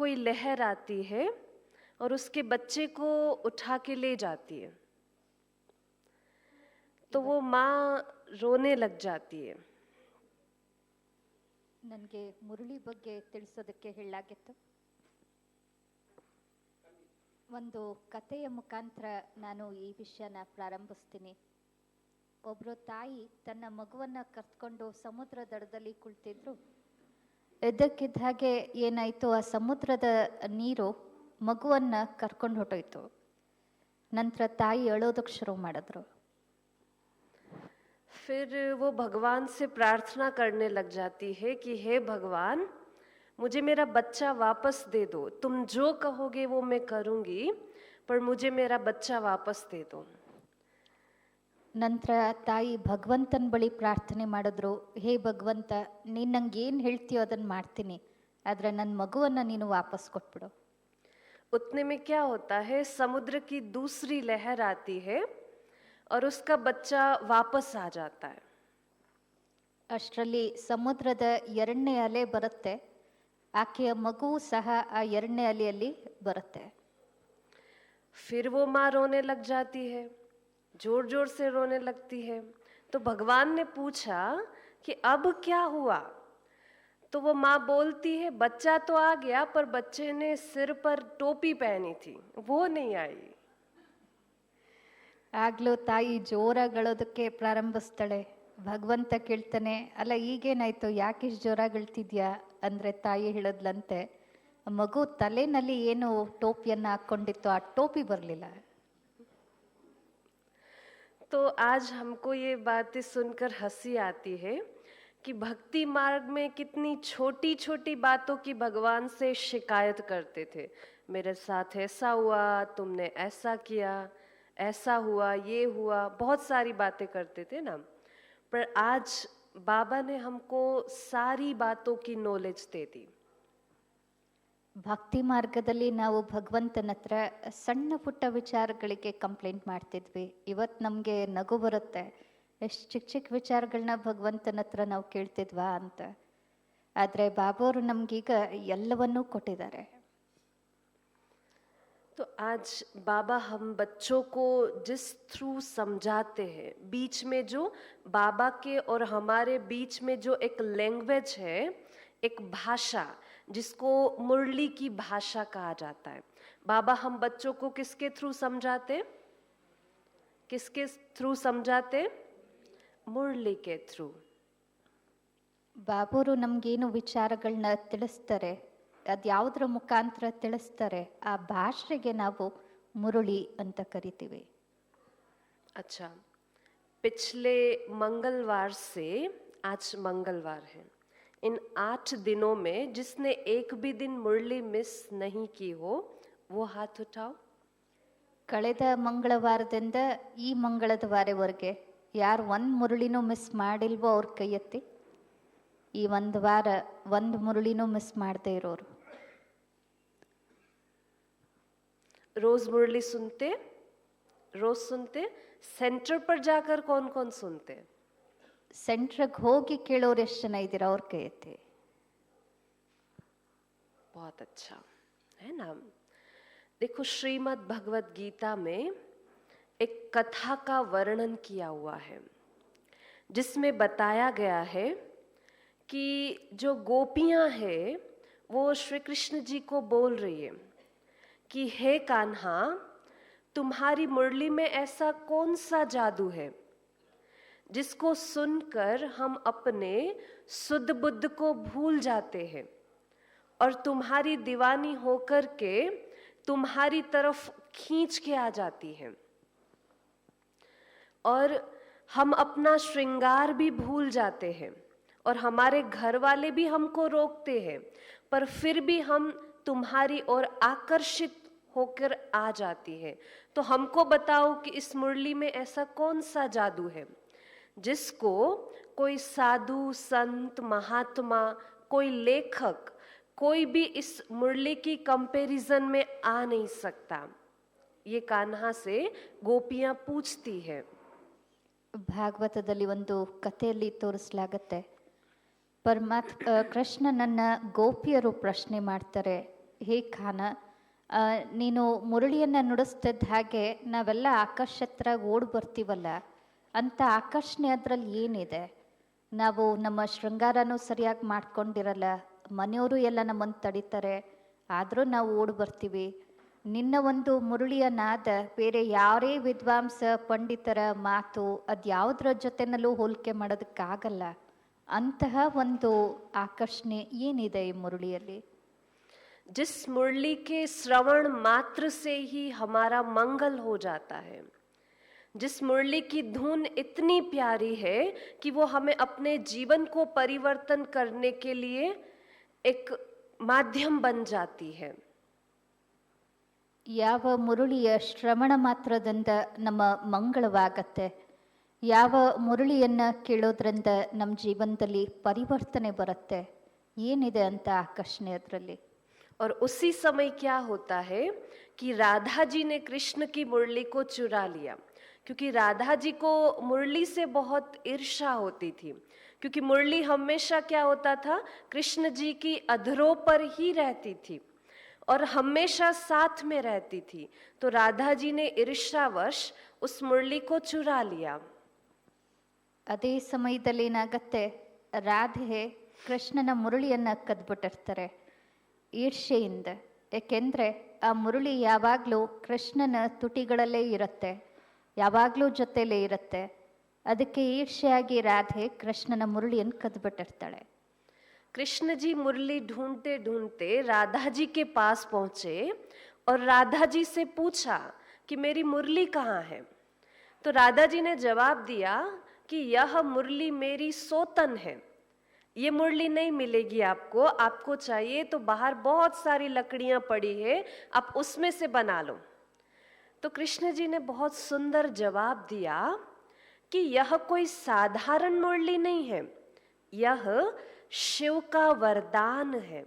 कोई लहर आती है और उसके बच्चे को उठा के ले जाती है, तो वो माँ रोने लग जाती है. ನನಗೆ ಮುರಳಿ ಬಗ್ಗೆ ತಿಳಿಸೋದಕ್ಕೆ ಹೇಳಲಾಗಿತ್ತು. ಒಂದು ಕಥೆಯ ಮುಖಾಂತರ ನಾನು ಈ ವಿಷಯನ ಪ್ರಾರಂಭಿಸ್ತೀನಿ. ಒಬ್ಬರು ತಾಯಿ ತನ್ನ ಮಗುವನ್ನು ಕರ್ತ್ಕೊಂಡು ಸಮುದ್ರ ದಡದಲ್ಲಿ ಕುಳಿತಿದ್ರು. ಇದ್ದಕ್ಕಿದ್ದ ಹಾಗೆ ಏನಾಯಿತು, ಆ ಸಮುದ್ರದ ನೀರು ಮಗುವನ್ನು ಕರ್ಕೊಂಡು ಹೊಟ್ಟೋಯ್ತು. ನಂತರ ತಾಯಿ ಅಳೋದಕ್ಕೆ ಶುರು ಮಾಡಿದ್ರು. फिर वो भगवान से प्रार्थना करने लग जाती है कि हे भगवान, मुझे मेरा बच्चा वापस दे दो. तुम जो कहोगे वो मैं करूँगी, पर मुझे मेरा बच्चा वापस दे दो. ನಂತರ ತಾಯಿ ಭಗವಂತನ ಬಳಿ ಪ್ರಾರ್ಥನೆ ಮಾಡಿದ್ರು. ಹೇ ಭಗವಂತ, ನೀನು ನಂಗೆ ಏನು ಹೇಳ್ತೀಯೋ ಅದನ್ನು ಮಾಡ್ತೀನಿ, ಆದರೆ ನನ್ನ ಮಗುವನ್ನು ನೀನು ವಾಪಸ್ ಕೊಟ್ಬಿಡು. उतने में क्या होता है, समुद्र की दूसरी लहर आती है और उसका बच्चा वापस आ जाता है. ಅಷ್ಟರಲ್ಲಿ ಸಮುದ್ರದ ಎರಡನೇ ಅಲೆ ಬರುತ್ತೆ. ಆಕೆಯ ಮಗುವು ಸಹ ಆ ಎರಡನೇ ಅಲೆಯಲ್ಲಿ ಬರುತ್ತೆ. फिर वो माँ रोने लग जाती है, जोर जोर से रोने लगती है. तो भगवान ने पूछा कि अब क्या हुआ. तो वो माँ बोलती है, बच्चा तो आ गया, पर बच्चे ने सिर पर टोपी पहनी थी, वो नहीं आई. ಆಗ್ಲೂ ತಾಯಿ ಜೋರಾಗಿ ಅಳೋದಕ್ಕೆ ಪ್ರಾರಂಭಿಸ್ತಾಳೆ. ಭಗವಂತ ಕೇಳ್ತಾನೆ, ಅಲ್ಲ ಈಗೇನಾಯ್ತು, ಯಾಕೆ ಇಷ್ಟು ಜೋರಾಗಿ ಅಳ್ತಿದ್ಯಾ ಅಂದರೆ ತಾಯಿ ಹೇಳಿದ್ಲಂತೆ, ಮಗು ತಲೆನಲ್ಲಿ ಏನು ಟೋಪಿಯನ್ನು ಹಾಕ್ಕೊಂಡಿತ್ತು ಆ ಟೋಪಿ ಬರಲಿಲ್ಲ. तो आज हमको ये बातें सुनकर हंसी आती है कि भक्ति मार्ग में कितनी छोटी छोटी बातों की भगवान से शिकायत करते थे. मेरे साथ ऐसा हुआ, तुमने ऐसा किया, ऐसा हुआ, ये हुआ, बहुत सारी बातें करते थे ना. पर आज बाबा ने हमको सारी बातों की नॉलेज दे दी. ಭಕ್ತಿ ಮಾರ್ಗದಲ್ಲಿ ನಾವು ಭಗವಂತನ ಹತ್ರ ಸಣ್ಣ ಪುಟ್ಟ ವಿಚಾರಗಳಿಗೆ ಕಂಪ್ಲೇಂಟ್ ಮಾಡ್ತಿದ್ವಿ. ಇವತ್ತು ನಮಗೆ ನಗು ಬರುತ್ತೆ, ಎಷ್ಟು ಚಿಕ್ಕ ಚಿಕ್ಕ ವಿಚಾರಗಳನ್ನ ಭಗವಂತನ ಹತ್ರ ನಾವು ಕೇಳ್ತಿದ್ವಾ ಅಂತ. ಆದರೆ ಬಾಬಾವರು ನಮಗೀಗ ಎಲ್ಲವನ್ನೂ ಕೊಟ್ಟಿದ್ದಾರೆ. तो आज बाबा हम बच्चों को जिस थ्रू समझाते हैं, बीच में जो बाबा के और हमारे बीच में जो एक लैंग्वेज है, एक भाषा, जिसको मुरली की भाषा कहा जाता है. बाबा हम बच्चों को किसके थ्रू समझाते, किसके थ्रू समझाते, मुरली के थ्रू. ಬಾಬಾವರು ನಮಗೇನು ವಿಚಾರಗಳನ್ನ ತಿಳಿಸ್ತಾರೆ, ಅದು ಯಾವುದರ ಮುಖಾಂತರ ತಿಳಿಸ್ತಾರೆ, ಆ ಭಾಷೆಗೆ ನಾವು ಮುರುಳಿ ಅಂತ ಕರಿತೀವಿ. अच्छा, पिछले मंगलवार से आज मंगलवार है. इन 8 दिनों में जिसने एक भी दिन मुरली मिस नहीं की हो, वो हाथ उठाओ. ಕಳೆದ ಮಂಗಳವಾರದಿಂದ ಈ ಮಂಗಳವಾರವರೆಗೆ ಯಾರು ಒಂದು ಮುರುಳಿನೂ ಮಿಸ್ ಮಾಡಿಲ್ವೋ ಅವ್ರ ಕೈ ಎತ್ತಿ. ಈ ಒಂದು ವಾರ ಒಂದು ಮುರುಳಿನೂ ಮಿಸ್ ಮಾಡದೇ ಇರೋರು. रोज मुरली सुनते, रोज सुनते. सेंटर पर जाकर कौन कौन सुनते, ಸೆಂಟ್ರಿಗೆ ಹೋಗಿ ಕೇಳೋರು ಎಷ್ಟು ಜನ ಇದ್ದೀರಾ, ಅವ್ರ ಕೈ ಎತ್ತಿ. बहुत अच्छा है ना. देखो, श्रीमद् भगवत गीता में एक कथा का वर्णन किया हुआ है, जिसमें बताया गया है कि जो गोपियां हैं वो श्री कृष्ण जी को बोल रही है कि हे कान्हा, तुम्हारी मुरली में ऐसा कौन सा जादू है जिसको सुनकर हम अपने शुद्ध बुद्ध को भूल जाते हैं और तुम्हारी दीवानी होकर के तुम्हारी तरफ खींच के आ जाती है, और हम अपना श्रृंगार भी भूल जाते हैं और हमारे घर वाले भी हमको रोकते हैं, पर फिर भी हम तुम्हारी ओर आकर्षित होकर आ जाती है. तो हमको बताओ कि इस मुरली में ऐसा कौन सा जादू है जिसको कोई साधु, संत, महात्मा, कोई लेखक, कोई भी इस मुरली की कंपैरिजन में आ नहीं सकता. ये कान्हा से गोपियां पूछती है. ಭಾಗವತದಲ್ಲಿ ಒಂದು ಕಥೆಯಲ್ಲಿ ತೋರಿಸಲಾಗತ್ತೆ. ಕೃಷ್ಣನನ್ನ ಗೋಪಿಯರು ಪ್ರಶ್ನೆ ಮಾಡ್ತಾರೆ, ಹೇ ಖಾನ, ನೀನು ಮುರಳಿಯನ್ನು ನುಡಿಸ್ತಿದ್ದ ಹಾಗೆ ನಾವೆಲ್ಲ ಆಕಾಶ ಹತ್ರ ಓಡಿ ಬರ್ತೀವಲ್ಲ, ಅಂತ ಆಕರ್ಷಣೆ ಅದರಲ್ಲಿ ಏನಿದೆ? ನಾವು ನಮ್ಮ ಶೃಂಗಾರನೂ ಸರಿಯಾಗಿ ಮಾಡ್ಕೊಂಡಿರಲ್ಲ, ಮನೆಯವರು ಎಲ್ಲ ನಮ್ಮನ್ನು ತಡೀತಾರೆ, ಆದರೂ ನಾವು ಓಡಿ ಬರ್ತೀವಿ. ನಿನ್ನ ಒಂದು ಮುರಳಿಯ ನಾದ ಬೇರೆ ಯಾರೇ ವಿದ್ವಾಂಸ ಪಂಡಿತರ ಮಾತು ಅದು ಯಾವುದರ ಜೊತೆನಲ್ಲೂ ಹೋಲಿಕೆ ಮಾಡೋದಕ್ಕಾಗಲ್ಲ. ಅಂತಹ ಒಂದು ಆಕರ್ಷಣೆ ಏನಿದೆ ಈ ಮುರಳಿಯಲ್ಲಿ? जिस मुरली के श्रवण मात्र से ही हमारा मंगल हो जाता है, जिस मुरली की धुन इतनी प्यारी है कि वो हमें अपने जीवन को परिवर्तन करने के लिए एक माध्यम बन जाती है. ಯಾವ ಮುರಳಿಯ ಶ್ರವಣ ಮಾತ್ರದಿಂದ ನಮ್ಮ ಮಂಗಳವಾಗತ್ತೆ, ಯಾವ ಮುರಳಿಯನ್ನು ಕೇಳೋದ್ರಿಂದ ನಮ್ಮ ಜೀವನದಲ್ಲಿ ಪರಿವರ್ತನೆ ಬರುತ್ತೆ, ಏನಿದೆ ಅಂತ ಆಕರ್ಷಣೆ ಅದರಲ್ಲಿ? और उसी समय क्या होता है कि राधा जी ने कृष्ण की मुरली को चुरा लिया, क्योंकि राधा जी को मुरली से बहुत ईर्ष्या होती थी, क्योंकि मुरली हमेशा क्या होता था, कृष्ण जी की अधरों पर ही रहती थी और हमेशा साथ में रहती थी. तो राधा जी ने ईर्ष्यावश उस मुरली को चुरा लिया. ಅದೇ ಸಮಯದಲ್ಲಿ ಏನಾಗತ್ತೆ, ರಾಧೆ ಕೃಷ್ಣನ ಮುರಳಿಯನ್ನು ಕದ್ಬಿಟ್ಟಿರ್ತಾರೆ ಈರ್ಷೆಯಿಂದ. ಏಕೆಂದರೆ ಆ ಮುರಳಿ ಯಾವಾಗಲೂ ಕೃಷ್ಣನ ತುಟಿಗಳಲ್ಲೇ ಇರುತ್ತೆ, ಯಾವಾಗಲೂ ಜೊತೆಲೇ ಇರುತ್ತೆ. ಅದಕ್ಕೆ ಈರ್ಷೆಯಾಗಿ ರಾಧೆ ಕೃಷ್ಣನ ಮುರಳಿಯನ್ನು ಕದ್ಬಿಟ್ಟಿರ್ತಾಳೆ. कृष्ण जी मुरली ढूंढते ढूंढते राधा जी के पास पहुंचे और राधा जी से पूछा कि मेरी मुरली कहाँ है. तो राधा जी ने जवाब दिया कि यह मुरली मेरी सोतन है, ये मुरली नहीं मिलेगी आपको, आपको चाहिए तो बाहर बहुत सारी लकड़ियां पड़ी है, आप उसमें से बना लो. तो कृष्ण जी ने बहुत सुंदर जवाब दिया कि यह कोई साधारण मुरली नहीं है, यह शिव का वरदान है.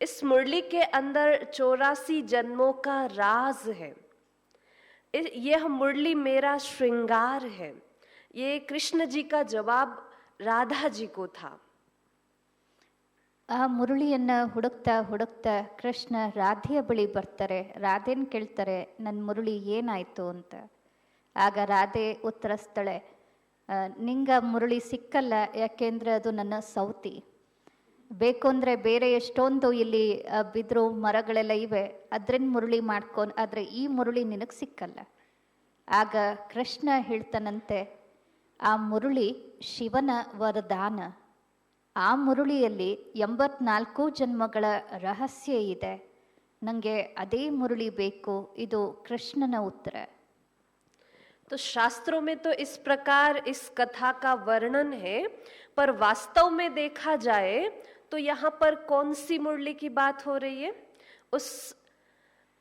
इस मुरली के अंदर 84 जन्मों का राज है. यह मुरली मेरा श्रृंगार है. ये कृष्ण जी का जवाब राधा जी को था. ಆ ಮುರಳಿಯನ್ನು ಹುಡುಕ್ತಾ ಹುಡುಕ್ತಾ ಕೃಷ್ಣ ರಾಧೆಯ ಬಳಿ ಬರ್ತಾರೆ. ರಾಧೆನ ಕೇಳ್ತಾರೆ, ನನ್ನ ಮುರಳಿ ಏನಾಯಿತು ಅಂತ. ಆಗ ರಾಧೆ ಉತ್ತರಿಸ್ತಾಳೆ, ನಿಂಗೆ ಮುರಳಿ ಸಿಕ್ಕಲ್ಲ, ಯಾಕೆಂದರೆ ಅದು ನನ್ನ ಸೌತಿ. ಬೇಕು ಅಂದರೆ ಬೇರೆ ಎಷ್ಟೊಂದು ಇಲ್ಲಿ ಬಿದಿರು ಮರಗಳೆಲ್ಲ ಇವೆ, ಅದರಿಂದ ಮುರಳಿ ಮಾಡ್ಕೊಂಡು, ಆದರೆ ಈ ಮುರಳಿ ನಿನಗೆ ಸಿಕ್ಕಲ್ಲ. ಆಗ ಕೃಷ್ಣ ಹೇಳ್ತಾನಂತೆ, ಆ ಮುರಳಿ ಶಿವನ ವರದಾನ. ಆ ಮುರಳಿಯಲ್ಲಿ 84 ಜನ್ಮಗಳ ರಹಸ್ಯ ಇದೆ. ನನಗೆ ಅದೇ ಮುರಳಿ ಬೇಕು. ಇದು ಕೃಷ್ಣನ ಉತ್ತರ. तो शास्त्रों में तो इस प्रकार इस कथा का वर्णन है, पर वास्तव में देखा जाए तो यहाँ पर कौन सी मुरली की बात हो रही है? उस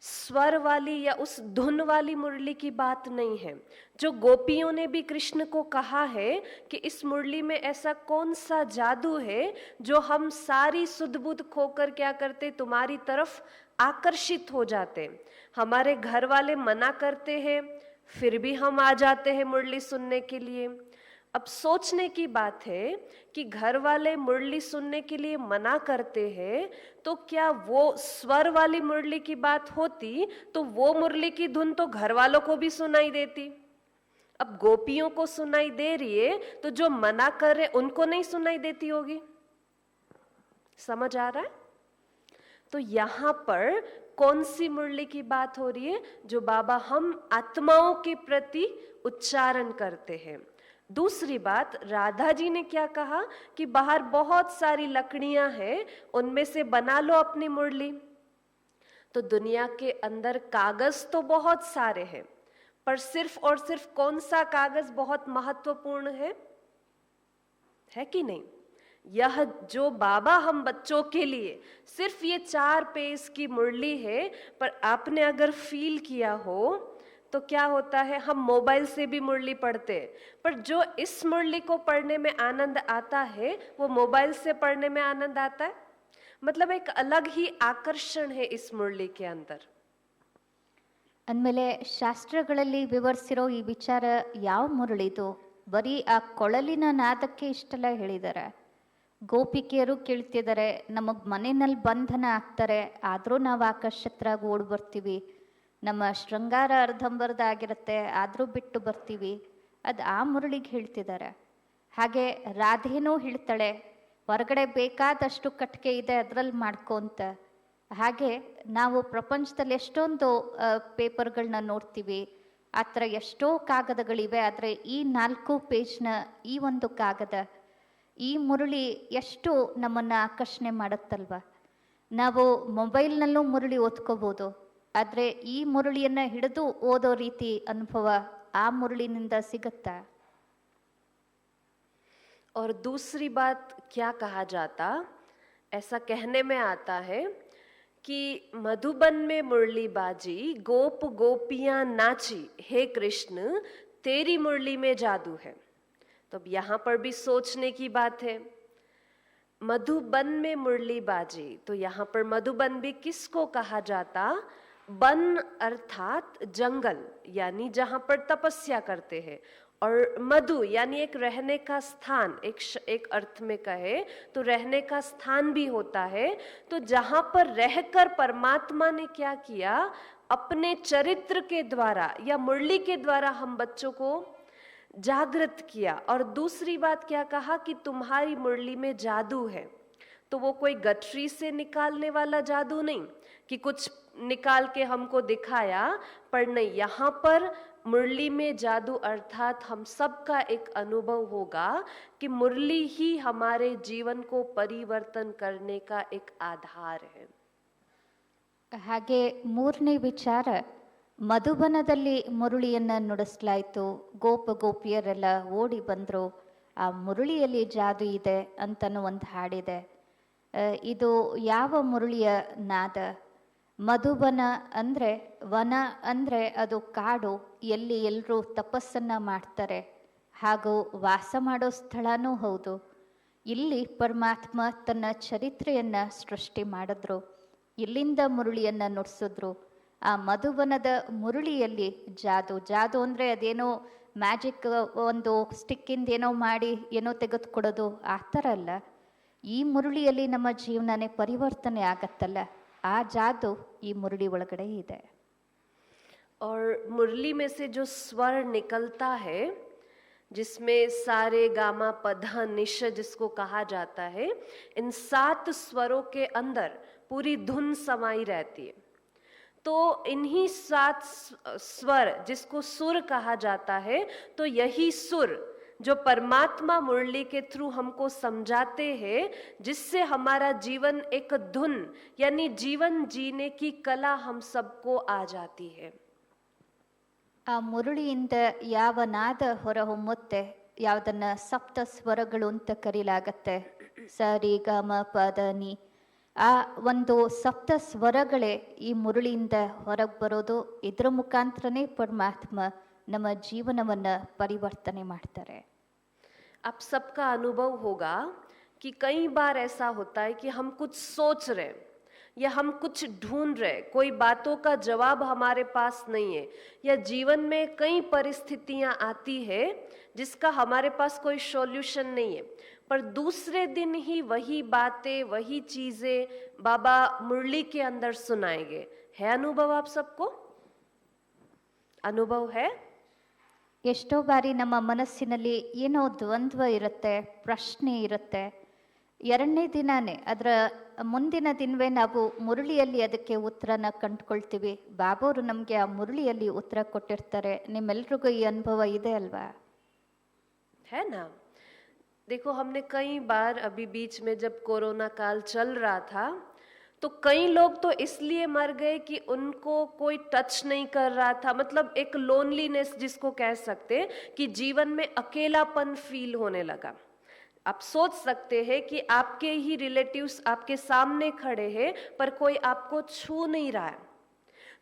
स्वर वाली या उस धुन वाली मुरली की बात नहीं है. जो गोपियों ने भी कृष्ण को कहा है कि इस मुरली में ऐसा कौन सा जादू है जो हम सारी सुध बुध खोकर क्या करते, तुम्हारी तरफ आकर्षित हो जाते. हमारे घर वाले मना करते हैं, फिर भी हम आ जाते हैं मुरली सुनने के लिए. अब सोचने की बात है कि घर वाले मुरली सुनने के लिए मना करते हैं, तो क्या वो स्वर वाली मुरली की बात होती तो वो मुरली की धुन तो घर वालों को भी सुनाई देती. अब गोपियों को सुनाई दे रही है, तो जो मना कर रहे उनको नहीं सुनाई देती होगी. समझ आ रहा है? तो यहाँ पर कौन सी मुरली की बात हो रही है? जो बाबा हम आत्माओं के प्रति उच्चारण करते हैं. दूसरी बात, राधा जी ने क्या कहा कि बाहर बहुत सारी लकड़ियां हैं, उनमें से बना लो अपनी मुरली. तो दुनिया के अंदर कागज तो बहुत सारे हैं, पर सिर्फ और सिर्फ कौन सा कागज बहुत महत्वपूर्ण है कि नहीं? यह जो बाबा हम बच्चों के लिए सिर्फ ये 4 पेज की मुरली है, पर आपने अगर फील किया हो तो क्या होता है, हम मोबाइल से भी मुरली पढ़ते हैं, पर जो इस मुरली को पढ़ने में आनंद आता है वो मोबाइल से पढ़ने में आनंद आता है. मतलब एक अलग ही आकर्षण है इस मुरली के अंदर. ಅಂದಮೇಲೆ ಶಾಸ್ತ್ರಗಳಲ್ಲಿ ವಿವರಿಸಿರೋ ಈ ವಿಚಾರ ಯಾವ ಮುರಳಿದು? ಬರೀ ಆ ಕೊಳಲಿನ ನಾದಕ್ಕೆ ಇಷ್ಟೆಲ್ಲ ಹೇಳಿದ್ದಾರೆ. ಗೋಪಿಕೆಯರು ಕೇಳ್ತಿದ್ದಾರೆ, ನಮಗೆ ಮನೆಯಲ್ಲಿ ಬಂಧನ ಆಗ್ತಾರೆ, ಆದರೂ ನಾವು ಆಕಾಶ ಹತ್ರ ಓಡ್ ಬರ್ತೀವಿ. ನಮ್ಮ ಶೃಂಗಾರ ಅರ್ಧಂಬರ್ಧ ಆಗಿರುತ್ತೆ, ಆದರೂ ಬಿಟ್ಟು ಬರ್ತೀವಿ. ಅದು ಆ ಮುರಳಿಗೆ ಹೇಳ್ತಿದ್ದಾರೆ. ಹಾಗೆ ರಾಧೇನೂ ಹೇಳ್ತಾಳೆ, ಹೊರಗಡೆ ಬೇಕಾದಷ್ಟು ಕಟ್ಟಿಗೆ ಇದೆ, ಅದರಲ್ಲಿ ಮಾಡ್ಕೊಂತ. ಹಾಗೆ ನಾವು ಪ್ರಪಂಚದಲ್ಲಿ ಎಷ್ಟೊಂದು ಪೇಪರ್ಗಳನ್ನ ನೋಡ್ತೀವಿ, ಆ ಥರ ಎಷ್ಟೋ ಕಾಗದಗಳಿವೆ. ಆದರೆ ಈ 4 ಪೇಜ್ನ ಈ ಒಂದು ಕಾಗದ, ಈ ಮುರಳಿ ಎಷ್ಟು ನಮ್ಮನ್ನು ಆಕರ್ಷಣೆ ಮಾಡುತ್ತಲ್ವ. ನಾವು ಮೊಬೈಲ್ನಲ್ಲೂ ಮುರಳಿ ಓದ್ಕೋಬೋದು, ಆದರೆ ಈ ಮುರಳಿಯನ್ನು ಹಿಡಿದು ಓದೋ ರೀತಿ ಅನುಭವ ಆ ಮುರಳಿನಿಂದ ಸಿಗುತ್ತಾ? और दूसरी बात क्या कहा जाता, ऐसा कहने में आता है कि मधुबन में मुरली बाजी, गोप गोपियां नाची, हे कृष्ण तेरी मुरली में जादू है. तो अब यहाँ पर भी सोचने की बात है. मधुबन में मुरली बाजी, तो यहाँ पर मधुबन भी किसको कहा जाता? वन अर्थात जंगल, यानी जहाँ पर तपस्या करते हैं. और मधु यानी एक रहने का स्थान, एक अर्थ में कहे तो रहने का स्थान भी होता है. तो जहाँ पर रहकर परमात्मा ने क्या किया, अपने चरित्र के द्वारा या मुरली के द्वारा हम बच्चों को जागृत किया. और दूसरी बात क्या कहा कि तुम्हारी मुरली में जादू है. तो वो कोई गठरी से निकालने वाला जादू नहीं कि कुछ निकाल के हमको दिखाया, पर नहीं, यहाँ पर मुरली में जादू अर्थात हम सबका एक अनुभव होगा कि मुरली ही हमारे जीवन को परिवर्तन करने का एक आधार है. ಹಾಗೆ ಮೂರನೇ ವಿಚಾರ, ಮಧುಬನದಲ್ಲಿ ಮುರಳಿಯನ್ನು ನುಡಿಸಲಾಯಿತು, ಗೋಪಿಯರೆಲ್ಲ ಓಡಿ ಬಂದರು, ಆ ಮುರಳಿಯಲ್ಲಿ ಜಾದು ಇದೆ ಅಂತನೂ ಒಂದು ಹಾಡಿದೆ. ಇದು ಯಾವ ಮುರಳಿಯ ನಾದ? ಮಧುಬನ ಅಂದರೆ, ವನ ಅಂದರೆ ಅದು ಕಾಡು, ಎಲ್ಲಿ ಎಲ್ಲರೂ ತಪಸ್ಸನ್ನು ಮಾಡ್ತಾರೆ, ಹಾಗೂ ವಾಸ ಮಾಡೋ ಸ್ಥಳನೂ ಹೌದು. ಇಲ್ಲಿ ಪರಮಾತ್ಮ ತನ್ನ ಚರಿತ್ರೆಯನ್ನು ಸೃಷ್ಟಿ ಮಾಡಿದ್ರು, ಇಲ್ಲಿಂದ ಮುರಳಿಯನ್ನು ನುಡಿಸಿದ್ರು. ಆ ಮಧುಬನದ ಮುರಳಿಯಲ್ಲಿ ಜಾದು ಅಂದರೆ ಅದೇನೋ ಮ್ಯಾಜಿಕ್, ಒಂದು ಸ್ಟಿಕ್ಕಿಂದ ಏನೋ ಮಾಡಿ ಏನೋ ತೆಗೆದುಕೊಡೋದು ಆ ಥರ ಅಲ್ಲ. ಈ ಮುರಳಿಯಲ್ಲಿ ನಮ್ಮ ಜೀವನನೇ ಪರಿವರ್ತನೆ ಆಗತ್ತಲ್ಲ, ಆ ಜಾದು ಈ ಮುರಳಿ ಒಳಗಡೆ ಇದೆ. और मुरली में से जो स्वर निकलता है, जिसमें सारे गामा पधा निश जिसको कहा जाता है, इन 7 स्वरों के अंदर पूरी धुन समाई रहती है. तो इन्हीं 7 स्वर जिसको सुर कहा जाता है, तो यही सुर जो परमात्मा मुरली के थ्रू हमको समझाते हैं, जिससे हमारा जीवन एक धुन यानी जीवन जीने की कला हम सबको आ जाती है. ಆ ಮುರಳಿಯಿಂದ ಯಾವ ನಾದ ಹೊರಹೊಮ್ಮುತ್ತೆ, ಯಾವುದನ್ನ ಸಪ್ತ ಸ್ವರಗಳು ಅಂತ ಕರೀಲಾಗತ್ತೆ, ಸರಿ ಗ ಮ ಪದ ನಿ, ಆ ಒಂದು ಸಪ್ತ ಸ್ವರಗಳೇ ಈ ಮುರಳಿಯಿಂದ ಹೊರಗೆ ಬರೋದು. ಇದ್ರ ಮುಖಾಂತರನೇ ಪರಮಾತ್ಮ ನಮ್ಮ ಜೀವನವನ್ನು ಪರಿವರ್ತನೆ ಮಾಡ್ತಾರೆ. आप सबका अनुभव होगा कि कई बार ऐसा होता है कि हम कुछ सोच रहे या हम कुछ ढूंढ रहे, कोई बातों का जवाब हमारे पास नहीं है, या जीवन में कई परिस्थितियां आती है जिसका हमारे पास कोई सॉल्यूशन नहीं है, पर दूसरे दिन ही वही बातें, वही चीजें बाबा मुरली के अंदर सुनाएंगे. है अनुभव आप सबको? अनुभव है? ಎಷ್ಟೋ ಬಾರಿ ನಮ್ಮ ಮನಸ್ಸಿನಲ್ಲಿ ಏನೋ ದ್ವಂದ್ವ ಇರುತ್ತೆ, ಪ್ರಶ್ನೆ ಇರುತ್ತೆ. 2ನೇ ದಿನಾನೇ, ಅದರ ಮುಂದಿನ ದಿನವೇ ನಾವು ಮುರಳಿಯಲ್ಲಿ ಅದಕ್ಕೆ ಉತ್ತರನ ಕಂಡುಕೊಳ್ತೀವಿ. ಬಾಬೋರು ನಮಗೆ ಆ ಮುರಳಿಯಲ್ಲಿ ಉತ್ತರ ಕೊಟ್ಟಿರ್ತಾರೆ. ನಿಮ್ಮೆಲ್ರಿಗೂ ಈ ಅನುಭವ ಇದೆ ಅಲ್ವಾ? है ना. देखो, हमने कई बार अभी बीच में जब कोरोना काल चल रहा था, तो कई लोग तो इसलिए मर गए कि उनको कोई टच नहीं कर रहा था. मतलब एक लोनलीनेस जिसको कह सकते कि जीवन में अकेलापन फील होने लगा. आप सोच सकते हैं कि आपके ही रिलेटिव्स आपके सामने खड़े हैं, पर कोई आपको छू नहीं रहा है.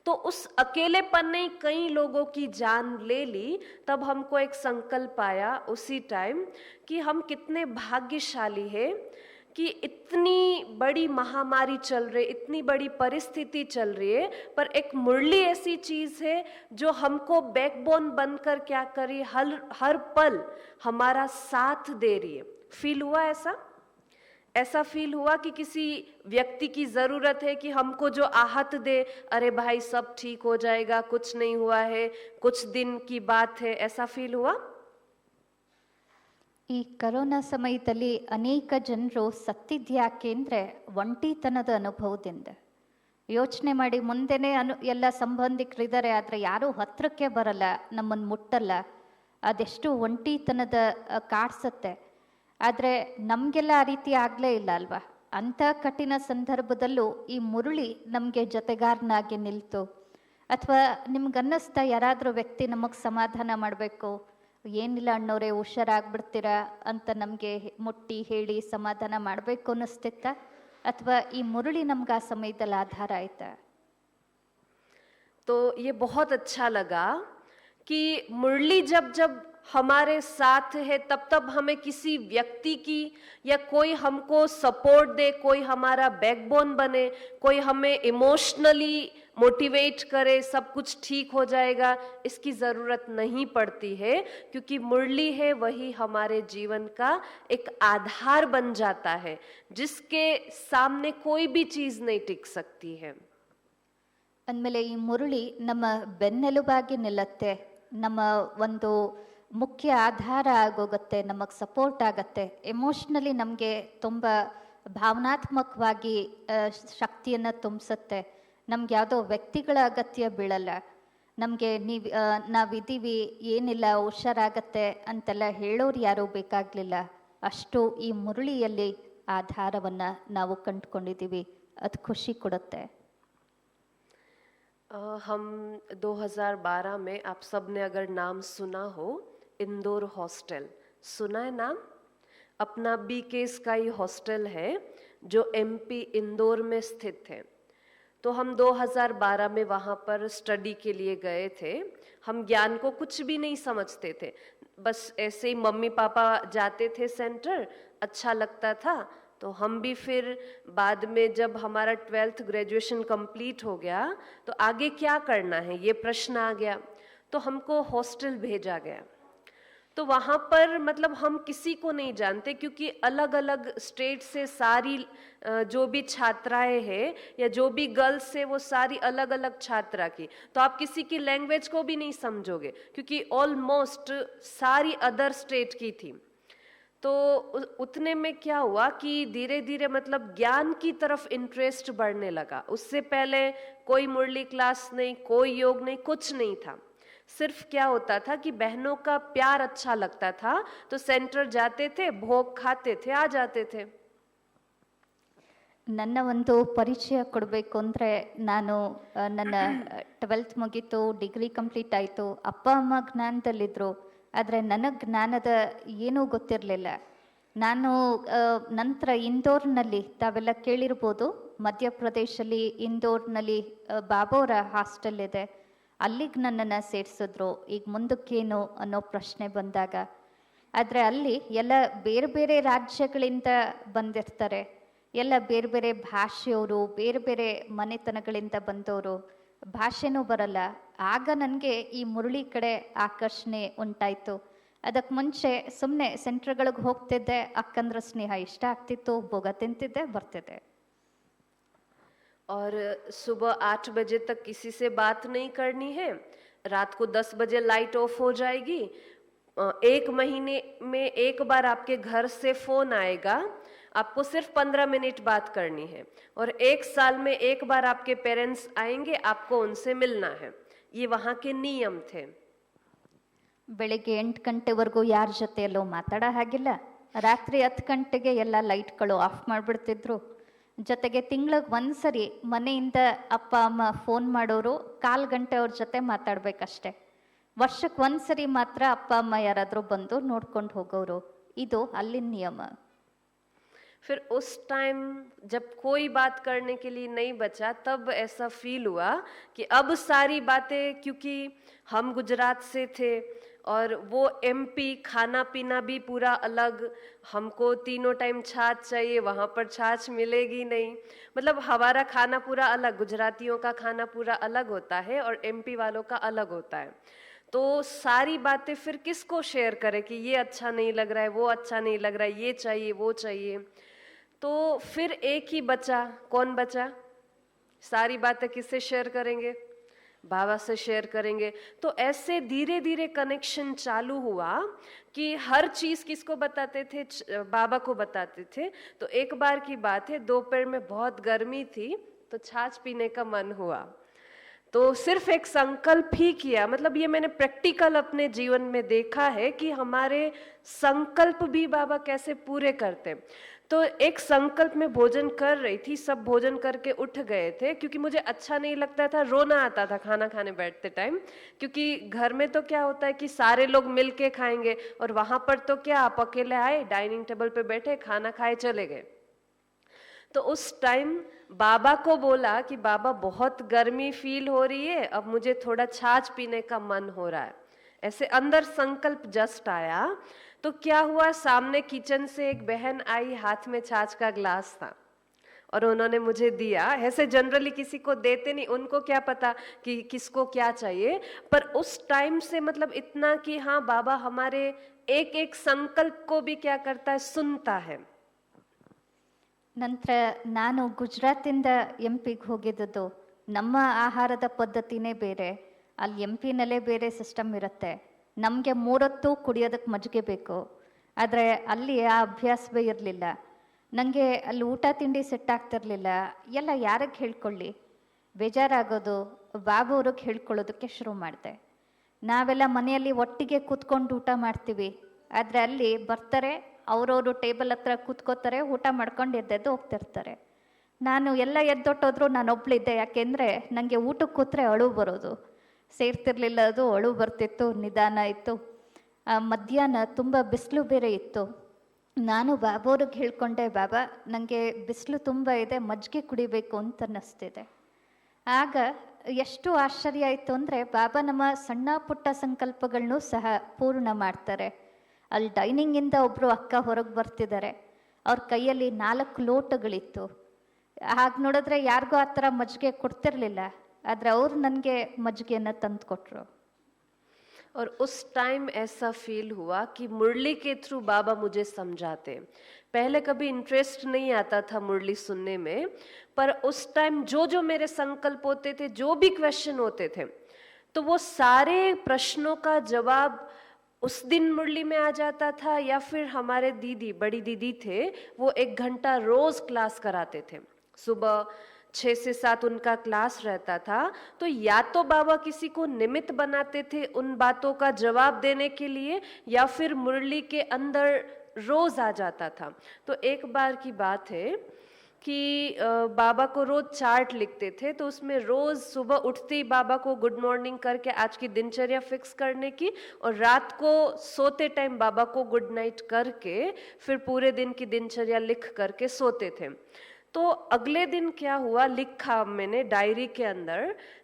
तो उस अकेलेपन ने कई लोगों की जान ले ली. तब हमको एक संकल्प आया उसी टाइम कि हम कितने भाग्यशाली हैं कि इतनी बड़ी महामारी चल रही, इतनी बड़ी परिस्थिति चल रही है, पर एक मुरली ऐसी चीज है जो हमको बैकबोन बनकर क्या करी, हर पल हमारा साथ दे रही है. फील हुआ ऐसा? ऐसा फील हुआ कि किसी व्यक्ति की जरूरत है कि हमको जो आहत दे, अरे भाई सब ठीक हो जाएगा, कुछ नहीं हुआ है, कुछ दिन की बात है, ऐसा फील हुआ? ಈ ಕರೋನಾ ಸಮಯದಲ್ಲಿ ಅನೇಕ ಜನರು ಸತ್ತಿದ್ಯಾಕೆ ಅಂದರೆ ಒಂಟಿತನದ ಅನುಭವದಿಂದ. ಯೋಚನೆ ಮಾಡಿ, ಮುಂದೆನೇ ಎಲ್ಲ ಸಂಬಂಧಿಕರಿದ್ದಾರೆ, ಆದರೆ ಯಾರೂ ಹತ್ತಿರಕ್ಕೆ ಬರಲ್ಲ, ನಮ್ಮನ್ನು ಮುಟ್ಟಲ್ಲ, ಅದೆಷ್ಟು ಒಂಟಿತನದ ಕಾಡ್ಸತ್ತೆ. ಆದರೆ ನಮಗೆಲ್ಲ ಆ ರೀತಿ ಆಗಲೇ ಇಲ್ಲ ಅಲ್ವಾ? ಅಂಥ ಕಠಿಣ ಸಂದರ್ಭದಲ್ಲೂ ಈ ಮುರುಳಿ ನಮಗೆ ಜೊತೆಗಾರನಾಗಿ ನಿಲ್ತು. ಅಥವಾ ನಿಮ್ಗನ್ನಿಸ್ತಾ ಯಾರಾದರೂ ವ್ಯಕ್ತಿ ನಮಗೆ ಸಮಾಧಾನ ಮಾಡಬೇಕು, ಏನಿಲ್ಲ ಅಣ್ಣವ್ರೆ ಹುಷಾರಾಗ್ಬಿಡ್ತೀರಾ ಅಂತ ನಮಗೆ ಮುಟ್ಟಿ ಹೇಳಿ ಸಮಾಧಾನ ಮಾಡಬೇಕು ಅನ್ನಿಸ್ತಿತ್ತ? ಅಥವಾ ಈ ಮುರುಳಿ ನಮ್ಗೆ ಆ ಸಮಯದಲ್ಲಿ ಆಧಾರ ಆಯ್ತಾ? तो ये बहुत अच्छा लगा कि मुरली जब जब हमारे साथ है तब तब हमें किसी व्यक्ति की या कोई हमको सपोर्ट दे, कोई हमारा बैकबोन बने, कोई हमें इमोशनली मोटिवेट करे, सब कुछ ठीक हो जाएगा, इसकी जरूरत नहीं पड़ती है, क्योंकि मुरली है वही हमारे जीवन का एक आधार बन जाता है, जिसके सामने कोई भी चीज नहीं टिक सकती है. ಅಂದಮೇಲೆ ಈ ಮುರುಳಿ ನಮ್ಮ ಬೆನ್ನೆಲುಬಾಗಿ ನಿಲ್ಲತ್ತೆ, ನಮ್ಮ ಒಂದು ಮುಖ್ಯ ಆಧಾರ ಆಗೋಗುತ್ತೆ, ನಮಗೆ ಸಪೋರ್ಟ್ ಆಗತ್ತೆ, ಎಮೋಷ್ನಲಿ ನಮಗೆ ತುಂಬ ಭಾವನಾತ್ಮಕವಾಗಿ ಶಕ್ತಿಯನ್ನು ತುಂಬಿಸುತ್ತೆ. ನಮ್ಗೆ ಯಾವುದೋ ವ್ಯಕ್ತಿಗಳ ಅಗತ್ಯ ಬೀಳಲ್ಲ. ನಮಗೆ ನಾವಿದ್ದೀವಿ, ಏನಿಲ್ಲ, ಹುಷಾರಾಗತ್ತೆ ಅಂತೆಲ್ಲ ಹೇಳೋರು ಯಾರೂ ಬೇಕಾಗಲಿಲ್ಲ. ಅಷ್ಟು ಈ ಮುರುಳಿಯಲ್ಲಿ ಆಧಾರವನ್ನು ನಾವು ಕಂಡುಕೊಂಡಿದ್ದೀವಿ. ಅದು ಖುಷಿ ಕೊಡುತ್ತೆ. हम 2012 में, आप सब ने अगर नाम सुना हो, इंदौर हॉस्टल सुना है नाम? अपना बीकेएस का ही हॉस्टल है जो एमपी इंदौर में स्थित है. तो हम 2012 में वहाँ पर स्टडी के लिए गए थे. हम ज्ञान को कुछ भी नहीं समझते थे, बस ऐसे ही मम्मी पापा जाते थे सेंटर, अच्छा लगता था. तो हम भी फिर बाद में जब हमारा 12th ग्रेजुएशन कंप्लीट हो गया तो आगे क्या करना है ये प्रश्न आ गया, तो हमको हॉस्टल भेजा गया. तो वहाँ पर मतलब हम किसी को नहीं जानते, क्योंकि अलग अलग स्टेट से सारी जो भी छात्राएं हैं या जो भी गर्ल्स है वो सारी अलग अलग छात्रा की, तो आप किसी की लैंग्वेज को भी नहीं समझोगे, क्योंकि ऑलमोस्ट सारी अदर स्टेट की थी. तो उतने में क्या हुआ कि धीरे धीरे मतलब ज्ञान की तरफ इंटरेस्ट बढ़ने लगा. उससे पहले कोई मुरली क्लास नहीं, कोई योग नहीं, कुछ नहीं था. सिर्फ क्या होता था कि बहनों का प्यार अच्छा लगता था, तो सेंटर जाते थे, भोग खाते थे, आ जाते थे. ನನ್ನ ಒಂದು ಪರಿಚಯ ಕೊಡಬೇಕು ಅಂದರೆ, ನಾನು ನನ್ನ 12th ಮುಗೀತು, ಡಿಗ್ರಿ ಕಂಪ್ಲೀಟ್ ಆಯಿತು, ಅಪ್ಪ ಅಮ್ಮ ಜ್ಞಾನದಲ್ಲಿದ್ದರು, ಆದರೆ ನನಗೆ ಜ್ಞಾನದ ಏನೂ ಗೊತ್ತಿರಲಿಲ್ಲ. ನಾನು ನಂತರ ಇಂದೋರ್ನಲ್ಲಿ, ತಾವೆಲ್ಲ ಕೇಳಿರ್ಬೋದು, ಮಧ್ಯಪ್ರದೇಶಲ್ಲಿ ಇಂದೋರ್ನಲ್ಲಿ ಬಾಬೋರ ಹಾಸ್ಟೆಲ್ ಇದೆ, ಅಲ್ಲಿಗೆ ನನ್ನನ್ನು ಸೇರಿಸಿದ್ರು. ಈಗ ಮುಂದಕ್ಕೇನು ಅನ್ನೋ ಪ್ರಶ್ನೆ ಬಂದಾಗ, ಆದರೆ ಅಲ್ಲಿ ಎಲ್ಲ ಬೇರೆ ಬೇರೆ ರಾಜ್ಯಗಳಿಂದ ಬಂದಿರ್ತಾರೆ, ಎಲ್ಲ ಬೇರೆ ಬೇರೆ ಭಾಷೆಯವರು, ಬೇರೆ ಬೇರೆ ಮನೆತನಗಳಿಂದ ಬಂದವರು, ಭಾಷೆನೂ ಬರಲ್ಲ. ಆಗ ನನಗೆ ಈ ಮುರುಳಿ ಕಡೆ ಆಕರ್ಷಣೆ ಉಂಟಾಯಿತು. ಅದಕ್ಕೆ ಮುಂಚೆ ಸುಮ್ಮನೆ ಸೆಂಟ್ರ್ಗಳಿಗೆ ಹೋಗ್ತಿದ್ದೆ, ಅಕ್ಕಂದ್ರ ಸ್ನೇಹ ಇಷ್ಟ ಆಗ್ತಿತ್ತು, ಭೋಗ ತಿಂತಿದ್ದೆ, ಬರ್ತಿದ್ದೆ. और सुबह 8 बजे तक किसी से बात नहीं करनी है, रात को 10 बजे लाइट ऑफ हो जाएगी. 1 महीने में एक बार आपके घर से फोन आएगा, आपको सिर्फ 15 मिनट बात करनी है, और 1 साल में एक बार आपके पेरेंट्स आएंगे, आपको उनसे मिलना है. ये वहाँ के नियम थे. ಬೆಳಿಗ್ಗೆ 8 ಗಂಟೆವರೆಗೂ ಯಾರ ಜೊತೆಯಲ್ಲೂ ಮಾತಾಡೋ ಹಾಗಿಲ್ಲ. ರಾತ್ರಿ 10 ಗಂಟೆಗೆ ಎಲ್ಲ ಲೈಟ್ಗಳು ಆಫ್ ಮಾಡಿಬಿಡ್ತಿದ್ರು. ಜೊತೆಗೆ ತಿಂಗಳಿಗೆ ಒಂದ್ಸರಿ ಮನೆಯಿಂದ ಅಪ್ಪ ಅಮ್ಮ ಫೋನ್ ಮಾಡೋರು, 1/4 ಗಂಟೆ ಅವ್ರ ಜೊತೆ ಮಾತಾಡಬೇಕಷ್ಟೆ. ವರ್ಷಕ್ಕೆ ಒಂದ್ಸರಿ ಮಾತ್ರ ಅಪ್ಪ ಅಮ್ಮ ಯಾರಾದರೂ ಬಂದು ನೋಡ್ಕೊಂಡು ಹೋಗೋರು. ಇದು ಅಲ್ಲಿನ ನಿಯಮ. फिर उस टाइम जब कोई बात करने के लिए नहीं बचा, तब ऐसा फील हुआ कि अब सारी बातें, क्योंकि हम गुजरात से थे और वो एमपी, खाना पीना भी पूरा अलग, हमको तीनों टाइम छाछ चाहिए, वहाँ पर छाछ मिलेगी नहीं. मतलब हमारा खाना पूरा अलग, गुजरातियों का खाना पूरा अलग होता है और एमपी वालों का अलग होता है. तो सारी बातें फिर किसको शेयर करें कि ये अच्छा नहीं लग रहा है, वो अच्छा नहीं लग रहा है, ये चाहिए, वो चाहिए. तो फिर एक ही बचा, कौन बचा? सारी बातें किससे शेयर करेंगे? बाबा से शेयर करेंगे। तो ऐसे धीरे धीरे कनेक्शन चालू हुआ कि हर चीज किसको बताते थे? बाबा को बताते थे। तो एक बार की बात है, दोपहर में बहुत गर्मी थी, तो छाछ पीने का मन हुआ। तो सिर्फ एक संकल्प ही किया, मतलब ये मैंने प्रैक्टिकल अपने जीवन में देखा है कि हमारे संकल्प भी बाबा कैसे पूरे करते हैं। तो एक संकल्प में भोजन कर रही थी, सब भोजन करके उठ गए थे, क्योंकि मुझे अच्छा नहीं लगता था, रोना आता था खाना खाने बैठते टाइम, क्योंकि घर में तो क्या होता है कि सारे लोग मिल के खाएंगे, और वहां पर तो क्या, आप अकेले आए, डाइनिंग टेबल पे बैठे, खाना खाए, चले गए। तो उस टाइम बाबा को बोला कि बाबा बहुत गर्मी फील हो रही है, अब मुझे थोड़ा छाछ पीने का मन हो रहा है। ऐसे अंदर संकल्प जस्ट आया, तो क्या हुआ, सामने किचन से एक बहन आई, हाथ में छाछ का ग्लास था और उन्होंने मुझे दिया। ऐसे जनरली किसी को देते नहीं, उनको क्या पता कि किसको क्या चाहिए, पर उस टाइम से मतलब इतना कि हाँ, बाबा हमारे एक एक संकल्प को भी क्या करता है, सुनता है। ನಂತರ ನಾನು ಗುಜರಾತಿಂದ ಎಂ ಪಿಗೆ ಹೋಗಿದ್ದು. ನಮ್ಮ ಆಹಾರದ ಪದ್ಧತಿನೇ ಬೇರೆ, ಅಲ್ಲಿ ಎಂ ಪಿನಲ್ಲೇ ಬೇರೆ ಸಿಸ್ಟಮ್ ಇರುತ್ತೆ. ನಮಗೆ 3 ಹೊತ್ತು ಕುಡಿಯೋದಕ್ಕೆ ಮಜ್ಜಿಗೆ ಬೇಕು, ಆದರೆ ಅಲ್ಲಿ ಆ ಅಭ್ಯಾಸವೇ ಇರಲಿಲ್ಲ. ನನಗೆ ಅಲ್ಲಿ ಊಟ ತಿಂಡಿ ಸೆಟ್ ಆಗ್ತಿರ್ಲಿಲ್ಲ. ಎಲ್ಲ ಯಾರಿಗೆ ಹೇಳ್ಕೊಳ್ಳಿ, ಬೇಜಾರಾಗೋದು, ಬಾಬು ಅವ್ರಿಗೆ ಹೇಳ್ಕೊಳ್ಳೋದಕ್ಕೆ ಶುರು ಮಾಡಿದೆ. ನಾವೆಲ್ಲ ಮನೆಯಲ್ಲಿ ಒಟ್ಟಿಗೆ ಕೂತ್ಕೊಂಡು ಊಟ ಮಾಡ್ತೀವಿ, ಆದರೆ ಅಲ್ಲಿ ಬರ್ತಾರೆ, ಅವರವರು ಟೇಬಲ್ ಹತ್ರ ಕೂತ್ಕೋತಾರೆ, ಊಟ ಮಾಡ್ಕೊಂಡು ಎದ್ದೆದ್ದು ಹೋಗ್ತಿರ್ತಾರೆ. ನಾನು ಎಲ್ಲ ಎದ್ದೊಟ್ಟೋದ್ರು ನಾನು ಒಬ್ಳಿದ್ದೆ, ಯಾಕೆಂದರೆ ನನಗೆ ಊಟಕ್ಕೆ ಕೂತ್ರೆ ಅಳು ಬರೋದು, ಸೇರ್ತಿರ್ಲಿಲ್ಲ, ಅದು ಅಳು ಬರ್ತಿತ್ತು, ನಿಧಾನ ಇತ್ತು. ಮಧ್ಯಾಹ್ನ ತುಂಬ ಬಿಸಿಲು ಬೇರೆ ಇತ್ತು. ನಾನು ಬಾಬೋರಿಗೆ ಹೇಳ್ಕೊಂಡೆ, ಬಾಬಾ ನನಗೆ ಬಿಸಿಲು ತುಂಬ ಇದೆ, ಮಜ್ಜಿಗೆ ಕುಡಿಬೇಕು ಅಂತ ಅನ್ನಿಸ್ತಿದೆ. ಆಗ ಎಷ್ಟು ಆಶ್ಚರ್ಯ ಆಯಿತು ಅಂದರೆ, ಬಾಬಾ ನಮ್ಮ ಸಣ್ಣ ಪುಟ್ಟ ಸಂಕಲ್ಪಗಳನ್ನೂ ಸಹ ಪೂರ್ಣ ಮಾಡ್ತಾರೆ. ಅಲ್ಲಿ ಡೈನಿಂಗಿಂದ ಒಬ್ಬರು ಅಕ್ಕ ಹೊರಗೆ ಬರ್ತಿದ್ದಾರೆ, ಅವ್ರ ಕೈಯಲ್ಲಿ 4 ಲೋಟಗಳಿತ್ತು. ಹಾಗೆ ನೋಡಿದ್ರೆ ಯಾರಿಗೂ ಆ ಥರ ಮಜ್ಜಿಗೆ ಕೊಡ್ತಿರ್ಲಿಲ್ಲ, ಆದರೆ ಅವ್ರು ನನಗೆ ಮಜ್ಜಿಗೆಯನ್ನು ತಂದು ಕೊಟ್ಟರು. और उस टाइम ऐसा फील हुआ कि मुरली के थ्रू बाबा मुझे समझाते। पहले कभी इंटरेस्ट नहीं आता था मुरली सुनने में, पर उस टाइम जो जो मेरे संकल्प होते थे, जो भी क्वेश्चन होते थे, तो वो सारे प्रश्नों का जवाब उस दिन मुरली में आ जाता था, या फिर हमारे दीदी, बड़ी दीदी थे, वो 1 घंटा रोज क्लास कराते थे। सुबह 6 से 7 उनका क्लास रहता था। तो या तो बाबा किसी को निमित्त बनाते थे उन बातों का जवाब देने के लिए, या फिर मुरली के अंदर रोज आ जाता था। तो एक बार की बात है कि बाबा को रोज चार्ट लिखते थे, तो उसमें रोज सुबह उठते ही बाबा को गुड मॉर्निंग करके आज की दिनचर्या फिक्स करने की, और रात को सोते टाइम बाबा को गुड नाइट करके फिर पूरे दिन की दिनचर्या लिख करके सोते थे। तो अगले दिन क्या हुआ, लिखा मैंने डायरी के अंदर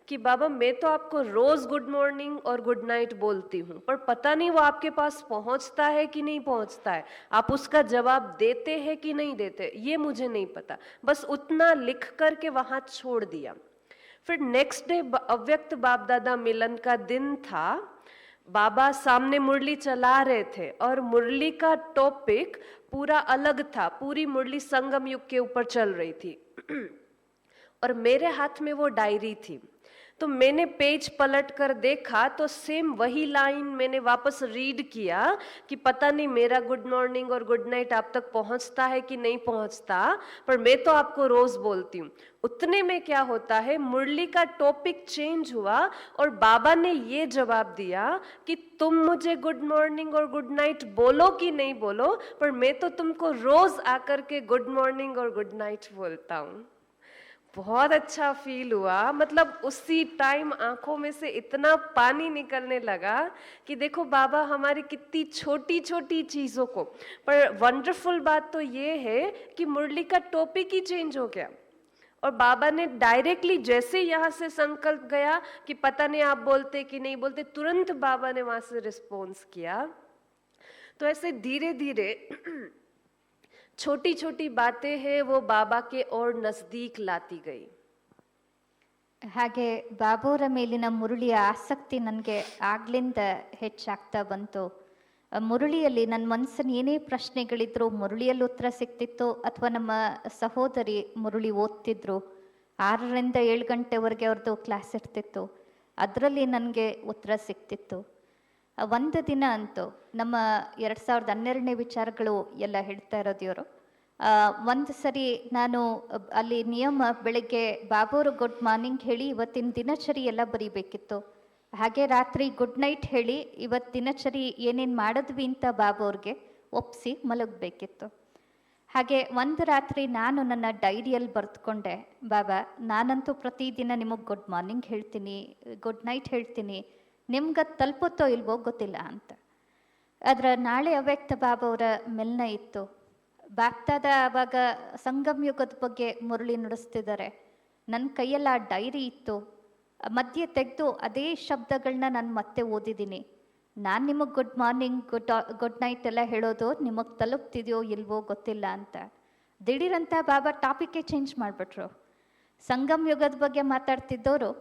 कि बाबा मैं तो आपको रोज गुड मॉर्निंग और गुड नाइट बोलती हूँ, पर पता नहीं वो आपके पास पहुँचता है कि नहीं पहुँचता है, आप उसका जवाब देते हैं कि नहीं देते, ये मुझे नहीं पता। बस उतना लिख करके वहाँ छोड़ दिया। फिर नेक्स्ट डे अव्यक्त बाप दादा मिलन का दिन था। बाबा सामने मुरली चला रहे थे और मुरली का टॉपिक पूरा अलग था, पूरी मुरली संगम युग के ऊपर चल रही थी और मेरे हाथ में वो डायरी थी। तो मैंने पेज पलट कर देखा तो सेम वही लाइन मैंने वापस रीड किया कि पता नहीं मेरा गुड मॉर्निंग और गुड नाइट आप तक पहुंचता है कि नहीं पहुंचता, पर मैं तो आपको रोज बोलती हूँ। उतने में क्या होता है, मुरली का टॉपिक चेंज हुआ और बाबा ने ये जवाब दिया कि तुम मुझे गुड मॉर्निंग और गुड नाइट बोलो कि नहीं बोलो, पर मैं तो तुमको रोज आकर के गुड मॉर्निंग और गुड नाइट बोलता हूँ। बहुत अच्छा फील हुआ, मतलब उसी टाइम आंखों में से इतना पानी निकलने लगा कि देखो बाबा हमारी कितनी छोटी छोटी चीजों को, पर वंडरफुल बात तो ये है कि मुरली का टॉपिक ही चेंज हो गया और बाबा ने डायरेक्टली जैसे यहाँ से संकल्प गया कि पता नहीं आप बोलते कि नहीं बोलते, तुरंत बाबा ने वहां से रिस्पॉन्स किया। तो ऐसे धीरे धीरे छोटी छोटी बातें हैं वो बाबा के और नजदीक लाती गई। ಹಾಗೆ ಬಾಬೋರ ಮೇಲಿನ ಮುರುಳಿಯ ಆಸಕ್ತಿ ನನಗೆ ಆಗ್ಲಿಂದ ಹೆಚ್ಚಾಗ್ತಾ ಬಂತು. ಮುರಳಿಯಲ್ಲಿ ನನ್ನ ಮನಸ್ಸಿನ ಏನೇ ಪ್ರಶ್ನೆಗಳಿದ್ರು ಮುರಳಿಯಲ್ಲಿ ಉತ್ತರ ಸಿಕ್ತಿತ್ತು, ಅಥವಾ ನಮ್ಮ ಸಹೋದರಿ ಮುರಳಿ ಓದ್ತಿದ್ರು. 6ರಿಂದ 7 ಗಂಟೆವರೆಗೆ ಅವ್ರದ್ದು ಕ್ಲಾಸ್ ಇರ್ತಿತ್ತು, ಅದರಲ್ಲಿ ನನಗೆ ಉತ್ತರ ಸಿಕ್ತಿತ್ತು. ಒಂದು ದಿನ ಅಂತೂ ನಮ್ಮ 2012ನೇ ವಿಚಾರಗಳು ಎಲ್ಲ ಹೇಳ್ತಾ ಇರೋದು ಇವರು. ಒಂದು ಸರಿ ನಾನು ಅಲ್ಲಿ ನಿಯಮ ಬೆಳಗ್ಗೆ ಬಾಬೋರು ಗುಡ್ ಮಾರ್ನಿಂಗ್ ಹೇಳಿ ಇವತ್ತಿನ ದಿನಚರಿ ಎಲ್ಲ ಬರೀಬೇಕಿತ್ತು. ಹಾಗೆ ರಾತ್ರಿ ಗುಡ್ ನೈಟ್ ಹೇಳಿ ಇವತ್ತು ದಿನಚರಿ ಏನೇನು ಮಾಡಿದ್ವಿ ಅಂತ ಬಾಬೋರ್ಗೆ ಒಪ್ಪಿಸಿ ಮಲಗಬೇಕಿತ್ತು. ಹಾಗೆ ಒಂದು ರಾತ್ರಿ ನಾನು ನನ್ನ ಡೈರಿಯಲ್ಲಿ ಬರೆದುಕೊಂಡೆ, ಬಾಬಾ ನಾನಂತೂ ಪ್ರತಿದಿನ ನಿಮಗೆ ಗುಡ್ ಮಾರ್ನಿಂಗ್ ಹೇಳ್ತೀನಿ, ಗುಡ್ ನೈಟ್ ಹೇಳ್ತೀನಿ, ನಿಮ್ಗೆ ತಲುಪುತ್ತೋ ಇಲ್ವೋ ಗೊತ್ತಿಲ್ಲ ಅಂತ. ಅದರ ನಾಳೆ ಅವ್ಯಕ್ತ ಬಾಬಾವರ ಮೆಲ್ನ ಇತ್ತು. ಬಾಪ್ತಾದ ಆವಾಗ ಸಂಗಮ್ ಯುಗದ ಬಗ್ಗೆ ಮುರಳಿ ನುಡಿಸ್ತಿದ್ದಾರೆ. ನನ್ನ ಕೈಯಲ್ಲಿ ಆ ಡೈರಿ ಇತ್ತು, ಮಧ್ಯೆ ತೆಗೆದು ಅದೇ ಶಬ್ದಗಳನ್ನ ನಾನು ಮತ್ತೆ ಓದಿದ್ದೀನಿ. ನಾನು ನಿಮಗೆ ಗುಡ್ ಮಾರ್ನಿಂಗ್ ಗುಡ್ ನೈಟ್ ಎಲ್ಲ ಹೇಳೋದು ನಿಮಗೆ ತಲುಪ್ತಿದೆಯೋ ಇಲ್ವೋ ಗೊತ್ತಿಲ್ಲ ಅಂತ. ದಿಢೀರಂತ ಬಾಬಾ ಟಾಪಿಕ್ಕೇ ಚೇಂಜ್ ಮಾಡಿಬಿಟ್ರು. ಸಂಗಮ್ ಯುಗದ ಬಗ್ಗೆ ಮಾತಾಡ್ತಿದ್ದವರು,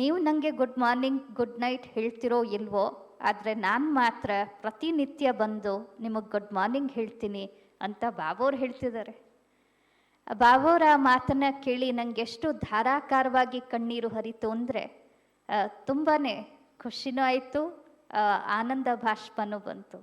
ನೀವು ನನಗೆ ಗುಡ್ ಮಾರ್ನಿಂಗ್ ಗುಡ್ ನೈಟ್ ಹೇಳ್ತಿರೋ ಇಲ್ವೋ, ಆದರೆ ನಾನು ಮಾತ್ರ ಪ್ರತಿನಿತ್ಯ ಬಂದು ನಿಮಗೆ ಗುಡ್ ಮಾರ್ನಿಂಗ್ ಹೇಳ್ತೀನಿ ಅಂತ ಬಾಬೋರು ಹೇಳ್ತಿದ್ದಾರೆ. ಬಾಬೋರ ಮಾತನ್ನ ಕೇಳಿ ನನಗೆ ಎಷ್ಟು ಧಾರಾಕಾರವಾಗಿ ಕಣ್ಣೀರು ಹರಿತು ಅಂದರೆ ತುಂಬಾ ಖುಷಿನೂ ಆಯಿತು, ಆನಂದ ಭಾಷ್ಪನೂ ಬಂತು.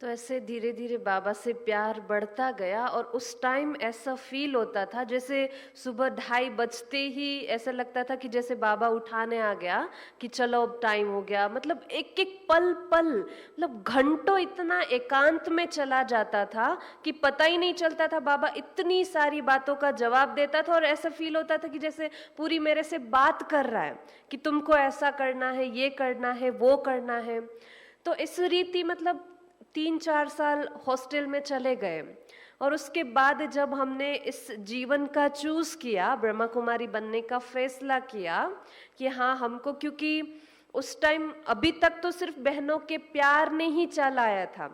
तो ऐसे धीरे धीरे बाबा से प्यार बढ़ता गया और उस टाइम ऐसा फील होता था जैसे सुबह 2:30 बजते ही ऐसा लगता था कि जैसे बाबा उठाने आ गया कि चलो अब टाइम हो गया. मतलब एक एक पल पल मतलब घंटों इतना एकांत में चला जाता था कि पता ही नहीं चलता था. बाबा इतनी सारी बातों का जवाब देता था और ऐसा फील होता था कि जैसे पूरी मेरे से बात कर रहा है कि तुमको ऐसा करना है, ये करना है, वो करना है. तो इस रीति मतलब 3-4 साल हॉस्टल में चले गए और उसके बाद जब हमने इस जीवन का चूज किया, ब्रह्मा कुमारी बनने का फैसला किया कि हाँ हमको, क्योंकि उस टाइम अभी तक तो सिर्फ बहनों के प्यार ने ही चलाया था,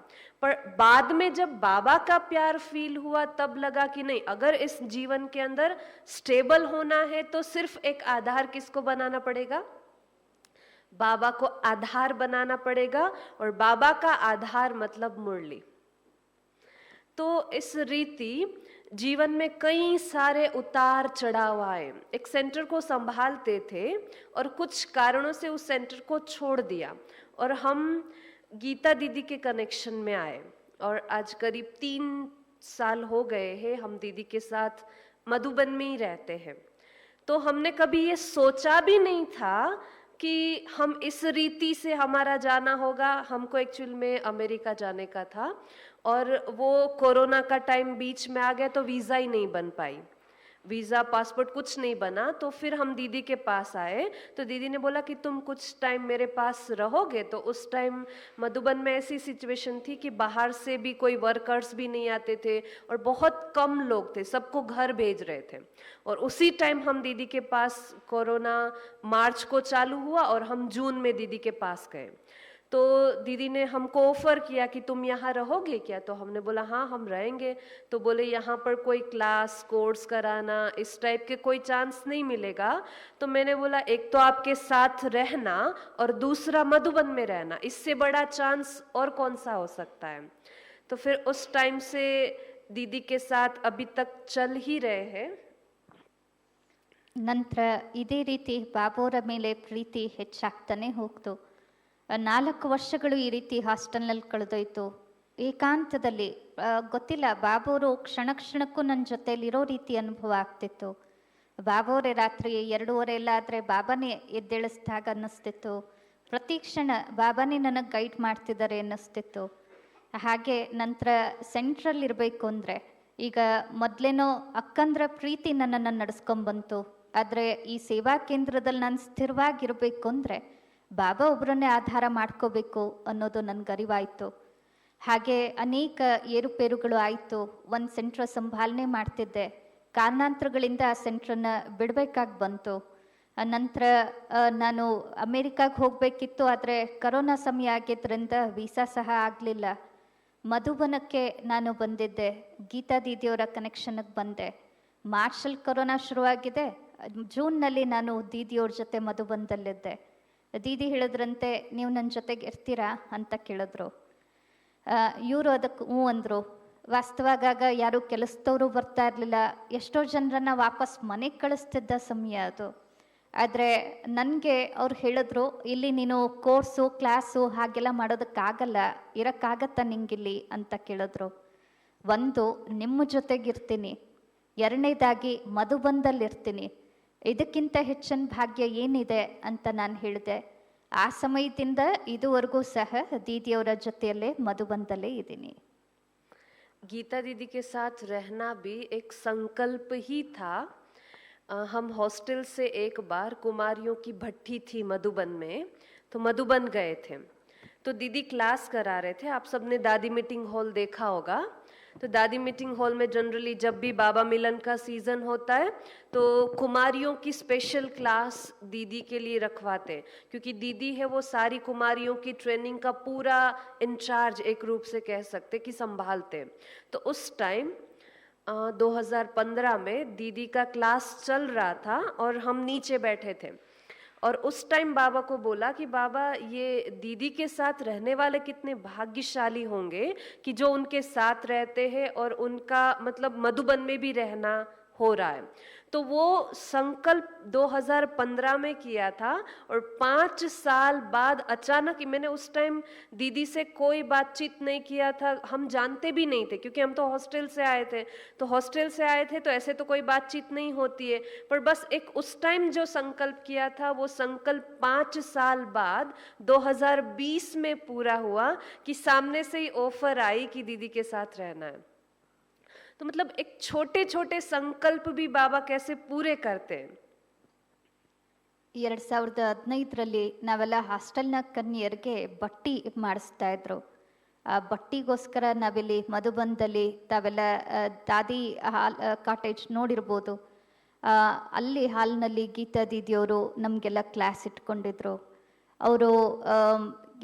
पर बाद में जब बाबा का प्यार फील हुआ तब लगा कि नहीं, अगर इस जीवन के अंदर स्टेबल होना है तो सिर्फ एक आधार किसको बनाना पड़ेगा, बाबा को आधार बनाना पड़ेगा. और बाबा का आधार मतलब मुरली. तो इस रीति जीवन में कई सारे उतार चढ़ाव आए. एक सेंटर को संभालते थे और कुछ कारणों से उस सेंटर को छोड़ दिया और हम गीता दीदी के कनेक्शन में आए. और आज करीब 3 साल हो गए हैं हम दीदी के साथ मधुबन में ही रहते हैं. तो हमने कभी ये सोचा भी नहीं था कि हम इस रीति से हमारा जाना होगा. हमको एक्चुअल में अमेरिका जाने का था और वो कोरोना का टाइम बीच में आ गया तो वीज़ा ही नहीं बन पाई, वीज़ा पासपोर्ट कुछ नहीं बना. तो फिर हम दीदी के पास आए तो दीदी ने बोला कि तुम कुछ टाइम मेरे पास रहोगे. तो उस टाइम मधुबन में ऐसी सिचुएशन थी कि बाहर से भी कोई वर्कर्स भी नहीं आते थे और बहुत कम लोग थे, सबको घर भेज रहे थे. और उसी टाइम हम दीदी के पास, कोरोना मार्च को चालू हुआ और हम जून में दीदी के पास गए. तो दीदी ने हमको ऑफर किया कि तुम यहाँ रहोगे क्या. तो हमने बोला हाँ हम रहेंगे. तो बोले यहाँ पर कोई क्लास कोर्स कराना इस टाइप के कोई चांस नहीं मिलेगा. तो मैंने बोला एक तो आपके साथ रहना और दूसरा मधुबन में रहना, इससे बड़ा चांस और कौन सा हो सकता है. तो फिर उस टाइम से दीदी के साथ अभी तक चल ही रहे हैं. ನಂತರ ಇದೇ ರೀತಿ ಬಾಬೋರ ಮೇಲೆ ಪ್ರೀತಿ ಹೆಚ್ಚಾಗ್ತಾನೆ ಹೋಗ್ತು. 4 ವರ್ಷಗಳು ಈ ರೀತಿ ಹಾಸ್ಟೆಲ್ನಲ್ಲಿ ಕಳೆದೋಯ್ತು. ಏಕಾಂತದಲ್ಲಿ ಗೊತ್ತಿಲ್ಲ, ಬಾಬೋರು ಕ್ಷಣ ಕ್ಷಣಕ್ಕೂ ನನ್ನ ಜೊತೆಯಲ್ಲಿರೋ ರೀತಿ ಅನುಭವ ಆಗ್ತಿತ್ತು. ಬಾಬೋರೇ ರಾತ್ರಿ 2:30 ಎಲ್ಲ ಆದರೆ ಬಾಬಾನೇ ಎದ್ದೇಳಿಸಿದಾಗ ಅನ್ನಿಸ್ತಿತ್ತು. ಪ್ರತಿ ಕ್ಷಣ ಬಾಬಾನೇ ನನಗೆ ಗೈಡ್ ಮಾಡ್ತಿದ್ದಾರೆ ಅನ್ನಿಸ್ತಿತ್ತು. ಹಾಗೆ ನಂತರ ಸೆಂಟ್ರಲ್ಲಿ ಇರಬೇಕು ಅಂದರೆ ಈಗ ಮೊದಲೇನೋ ಅಕ್ಕಂದ್ರ ಪ್ರೀತಿ ನನ್ನನ್ನು ನಡೆಸ್ಕೊಂಬಂತು. ಆದರೆ ಈ ಸೇವಾ ಕೇಂದ್ರದಲ್ಲಿ ನಾನು ಸ್ಥಿರವಾಗಿರಬೇಕು ಅಂದರೆ ಬಾಬಾ ಒಬ್ಬರನ್ನೇ ಆಧಾರ ಮಾಡ್ಕೋಬೇಕು ಅನ್ನೋದು ನನಗೆ ಅರಿವಾಯಿತು. ಹಾಗೆ ಅನೇಕ ಏರುಪೇರುಗಳು ಆಯಿತು. ಒಂದು ಸೆಂಟ್ರ್ ಸಂಭಾಲನೆ ಮಾಡ್ತಿದ್ದೆ, ಕಾರಣಾಂತರಗಳಿಂದ ಆ ಸೆಂಟ್ರನ್ನು ಬಿಡಬೇಕಾಗಿ ಬಂತು. ನಂತರ ನಾನು ಅಮೇರಿಕಾಗೆ ಹೋಗಬೇಕಿತ್ತು, ಆದರೆ ಕರೋನಾ ಸಮಯ ಆಗಿದ್ದರಿಂದ ವೀಸಾ ಸಹ ಆಗಲಿಲ್ಲ. ಮಧುಬನಕ್ಕೆ ನಾನು ಬಂದಿದ್ದೆ, ಗೀತಾ ದೀದಿಯವರ ಕನೆಕ್ಷನ್ಗೆ ಬಂದೆ. ಮಾರ್ಚಲ್ಲಿ ಕೊರೋನಾ ಶುರುವಾಗಿದೆ, ಜೂನ್ನಲ್ಲಿ ನಾನು ದೀದಿಯವ್ರ ಜೊತೆ ಮಧುಬನದಲ್ಲಿದ್ದೆ. ದೀದಿ ಹೇಳಿದ್ರಂತೆ ನೀವು ನನ್ನ ಜೊತೆಗೆ ಇರ್ತೀರಾ ಅಂತ ಕೇಳಿದ್ರು. ಇವರು ಅದಕ್ಕೆ ಹ್ಞೂ ಅಂದರು. ವಾಸ್ತವಾಗ ಯಾರು ಕೆಲಸದವರು ಬರ್ತಾ ಇರಲಿಲ್ಲ. ಎಷ್ಟೋ ಜನರನ್ನ ವಾಪಸ್ ಮನೆಗೆ ಕಳಿಸ್ತಿದ್ದ ಸಮಯ ಅದು. ಆದರೆ ನನಗೆ ಅವ್ರು ಹೇಳಿದ್ರು, ಇಲ್ಲಿ ನೀನು ಕೋರ್ಸು ಕ್ಲಾಸು ಹಾಗೆಲ್ಲ ಮಾಡೋದಕ್ಕಾಗಲ್ಲ, ಇರೋಕ್ಕಾಗತ್ತಾ ನಿಂಗಿಲ್ಲಿ ಅಂತ ಕೇಳಿದ್ರು. ಒಂದು, ನಿಮ್ಮ ಜೊತೆಗಿರ್ತೀನಿ. ಎರಡನೇದಾಗಿ ಮಧುಬಂದಲ್ಲಿರ್ತೀನಿ. ಇದಕ್ಕಿಂತ ಹೆಚ್ಚಿನ ಭಾಗ್ಯ ಏನಿದೆ ಅಂತ ನಾನು ಹೇಳಿದೆ. ಆ ಸಮಯದಿಂದ ಇದುವರೆಗೂ ಸಹ ದೀದಿಯವರ ಜೊತೆಯಲ್ಲೇ ಮಧುಬಂದಲ್ಲೇ ಇದ್ದೀನಿ. गीता दीदी के साथ रहना भी एक संकल्प ही था। हम हॉस्टल से एक बार कुमारियों की भट्टी थी मधुबन में, तो मधुबन गए थे। तो दीदी क्लास करा रहे थे। आप सबने दादी मीटिंग हॉल देखा होगा। तो दादी मीटिंग हॉल में जनरली जब भी बाबा मिलन का सीजन होता है तो कुमारियों की स्पेशल क्लास दीदी के लिए रखवाते हैं, क्योंकि दीदी है वो सारी कुमारियों की ट्रेनिंग का पूरा इंचार्ज एक रूप से कह सकते कि संभालते हैं। तो उस टाइम 2015 में दीदी का क्लास चल रहा था और हम नीचे बैठे थे। और उस टाइम बाबा को बोला कि बाबा ये दीदी के साथ रहने वाले कितने भाग्यशाली होंगे कि जो उनके साथ रहते हैं और उनका मतलब मधुबन में भी रहना हो रहा है। तो वो संकल्प 2015 में किया था और 5 साल बाद अचानक, मैंने उस टाइम दीदी से कोई बातचीत नहीं किया था, हम जानते भी नहीं थे क्योंकि हम तो हॉस्टल से आए थे। तो हॉस्टल से आए थे तो ऐसे तो कोई बातचीत नहीं होती है, पर बस एक उस टाइम जो संकल्प किया था वो संकल्प 5 साल बाद 2020 में पूरा हुआ कि सामने से ही ऑफर आई कि दीदी के साथ रहना है। तो मतलब एक छोटे छोटे संकल्प भी बाबा कैसे पूरे करते हैं। 2015ರಲ್ಲಿ ನಾವೆಲ್ಲ ಹಾಸ್ಟೆಲ್ನ ಕನ್ಯರಿಗೆ ಬಟ್ಟಿ ಮಾಡಿಸ್ತಾ ಇದ್ರು. ಆ ಬಟ್ಟಿಗೋಸ್ಕರ ನಾವಿಲ್ಲಿ ಮಧುಬಂದಲ್ಲಿ ತಾವೆಲ್ಲ ದಾದಿ ಹಾಲ್ ಕಾಟೇಜ್ ನೋಡಿರ್ಬೋದು. ಅಲ್ಲಿ ಹಾಲ್ನಲ್ಲಿ ಗೀತಾ ದೀದಿಯವರು ನಮಗೆಲ್ಲ ಕ್ಲಾಸ್ ಇಟ್ಕೊಂಡಿದ್ರು. ಅವರು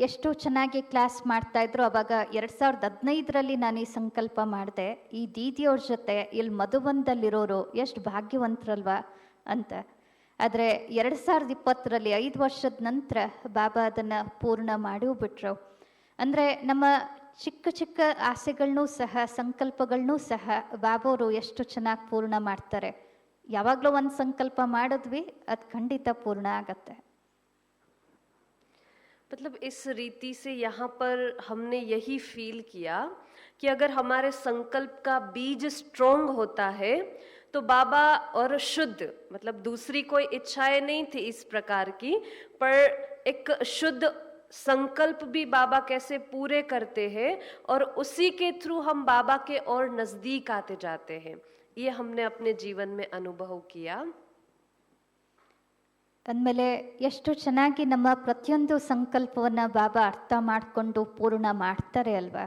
ಎಷ್ಟು ಚೆನ್ನಾಗಿ ಕ್ಲಾಸ್ ಮಾಡ್ತಾಯಿದ್ರು. ಅವಾಗ 2015ರಲ್ಲಿ ನಾನು ಈ ಸಂಕಲ್ಪ ಮಾಡಿದೆ, ಈ ದೀದಿಯವ್ರ ಜೊತೆ ಇಲ್ಲಿ ಮಧುಬಂದಲ್ಲಿರೋರು ಎಷ್ಟು ಭಾಗ್ಯವಂತರಲ್ವಾ ಅಂತ. ಆದರೆ 2020ರಲ್ಲಿ 5 ವರ್ಷದ ನಂತರ ಬಾಬಾ ಅದನ್ನು ಪೂರ್ಣ ಮಾಡಿ ಬಿಟ್ರು. ಅಂದರೆ ನಮ್ಮ ಚಿಕ್ಕ ಚಿಕ್ಕ ಆಸೆಗಳನ್ನೂ ಸಹ ಸಂಕಲ್ಪಗಳನ್ನೂ ಸಹ ಬಾಬಾವರು ಎಷ್ಟು ಚೆನ್ನಾಗಿ ಪೂರ್ಣ ಮಾಡ್ತಾರೆ. ಯಾವಾಗಲೂ ಒಂದು ಸಂಕಲ್ಪ ಮಾಡಿದ್ವಿ, ಅದು ಖಂಡಿತ ಪೂರ್ಣ ಆಗತ್ತೆ. मतलब इस रीति से यहाँ पर हमने यही फील किया कि अगर हमारे संकल्प का बीज स्ट्रोंग होता है तो बाबा, और शुद्ध मतलब दूसरी कोई इच्छाएं नहीं थी इस प्रकार की, पर एक शुद्ध संकल्प भी बाबा कैसे पूरे करते हैं और उसी के थ्रू हम बाबा के और नजदीक आते जाते हैं, ये हमने अपने जीवन में अनुभव किया। ಅಂದಮೇಲೆ ಎಷ್ಟು ಚೆನ್ನಾಗಿ ನಮ್ಮ ಪ್ರತಿಯೊಂದು ಸಂಕಲ್ಪವನ್ನು ಬಾಬಾ ಅರ್ಥ ಮಾಡಿಕೊಂಡು ಪೂರ್ಣ ಮಾಡ್ತಾರೆ ಅಲ್ವಾ.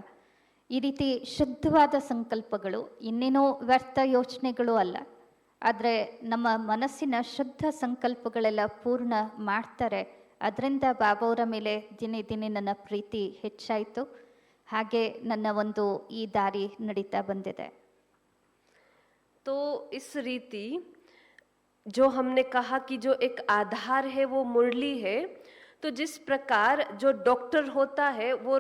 ಈ ರೀತಿ ಶುದ್ಧವಾದ ಸಂಕಲ್ಪಗಳು ಇನ್ನೇನೋ ವ್ಯರ್ಥ ಯೋಚನೆಗಳು ಅಲ್ಲ, ಆದರೆ ನಮ್ಮ ಮನಸ್ಸಿನ ಶುದ್ಧ ಸಂಕಲ್ಪಗಳೆಲ್ಲ ಪೂರ್ಣ ಮಾಡ್ತಾರೆ. ಅದರಿಂದ ಬಾಬಾವರ ಮೇಲೆ ದಿನೇ ದಿನೇ ನನ್ನ ಪ್ರೀತಿ ಹೆಚ್ಚಾಯಿತು. ಹಾಗೆ ನನ್ನ ಒಂದು ಈ ದಾರಿ ನಡೀತಾ ಬಂದಿದೆ. तो इस रीति जो हमने कहा कि जो एक आधार है वो मुरली है, तो जिस प्रकार जो डॉक्टर होता है वो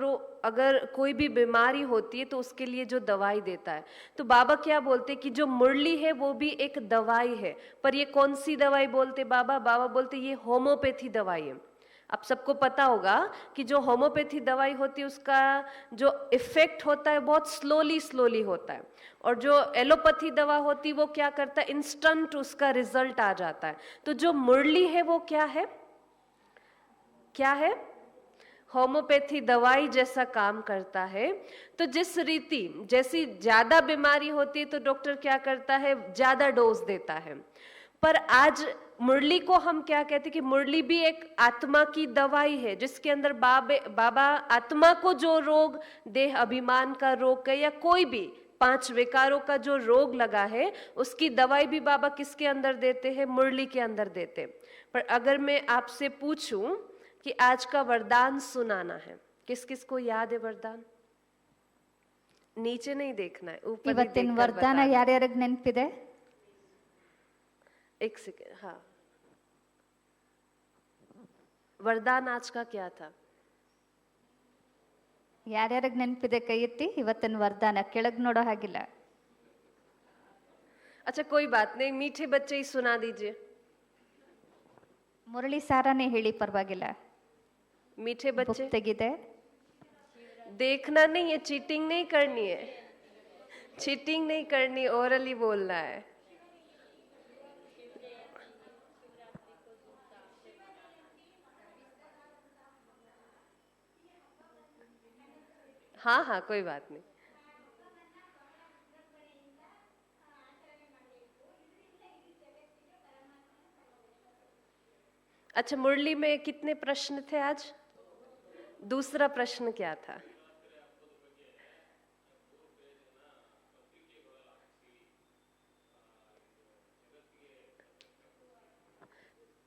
अगर कोई भी बीमारी होती है तो उसके लिए जो दवाई देता है, तो बाबा क्या बोलते कि जो मुरली है वो भी एक दवाई है। पर ये कौन सी दवाई बोलते बाबा? बाबा बोलते ये होम्योपैथी दवाई है। आप सबको पता होगा कि जो होम्योपैथी दवाई होती है उसका जो इफेक्ट होता है बहुत स्लोली होता है, और जो एलोपैथी दवा होती है वो क्या करता है, इंस्टेंट उसका रिजल्ट आ जाता है। तो जो मुरली है वो क्या है? क्या है? होम्योपैथी दवाई जैसा काम करता है। तो जिस रीति जैसी ज्यादा बीमारी होती है तो डॉक्टर क्या करता है, ज्यादा डोज देता है। पर आज मुरली को हम क्या कहते हैं कि मुरली भी एक आत्मा की दवाई है, जिसके अंदर बाबा आत्मा को जो रोग, देह अभिमान का रोग है या कोई भी 5 विकारों का जो रोग लगा है उसकी दवाई भी बाबा किसके अंदर देते हैं? मुरली के अंदर देते हैं। पर अगर मैं आपसे पूछूं कि आज का वरदान सुनाना है, किस किस को याद है वरदान? नीचे नहीं देखना है, ऊपर ही ಇವತ್ತಿನ देखकर ವರದಾನ बताना। ಯಾರ್ಯಾರಿಗೆ ನೆನಪಿದೆ? एक सेकेंड, हाँ। वरदान आज का क्या था? ಯಾರ್ಯಾರಿಗೆ ನೆನಪಿದೆ ಕೈ ಎತ್ತಿ? ಇವತ್ತಿನ ವರದಾನ ಕೆಳಗ್ ನೋಡೋ ಹಾಗಿಲ್ಲ. अच्छा कोई बात नहीं, मीठे बच्चे ही सुना दीजिए. ಮುರಳಿ ಸಾರಾನೇ ಹೇಳಿ, ಪರವಾಗಿಲ್ಲ. मीठे ಬುಕ್ बच्चे, ತೆಗಿದೆ. देखना नहीं है, चीटिंग नहीं करनी है. चीटिंग नहीं करनी, ओरली बोलना है. हाँ हाँ कोई बात नहीं. अच्छा, मुरली में कितने प्रश्न थे आज? दूसरा प्रश्न क्या था?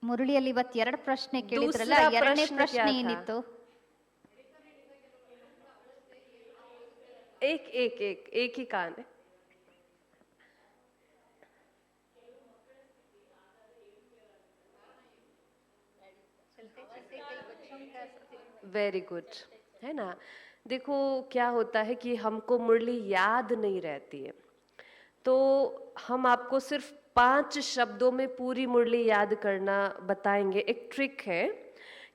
ಮುರಳಿಯಲ್ಲಿ ಇವತ್ತು 2 ಪ್ರಶ್ನೆ ಕೇಳಿದ್ರಲ್ಲ, दूसरा ಎರಡನೇ प्रश्न ಪ್ರಶ್ನೆ क्या था? ಏನಿತ್ತು? एक एक एक एक ही कान है. वेरी गुड, है ना. देखो क्या होता है कि हमको मुरली याद नहीं रहती है, तो हम आपको सिर्फ 5 शब्दों में पूरी मुरली याद करना बताएंगे. एक ट्रिक है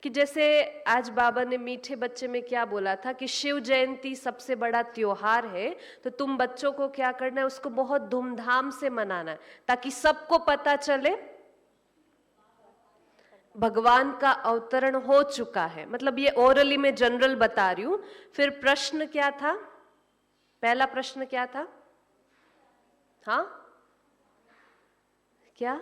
कि जैसे आज बाबा ने मीठे बच्चे में क्या बोला था कि शिव जयंती सबसे बड़ा त्योहार है, तो तुम बच्चों को क्या करना है, उसको बहुत धूमधाम से मनाना है ताकि सबको पता चले भगवान का अवतरण हो चुका है. मतलब ये ओरली में जनरल बता रही हूं. फिर प्रश्न क्या था? पहला प्रश्न क्या था? हाँ क्या?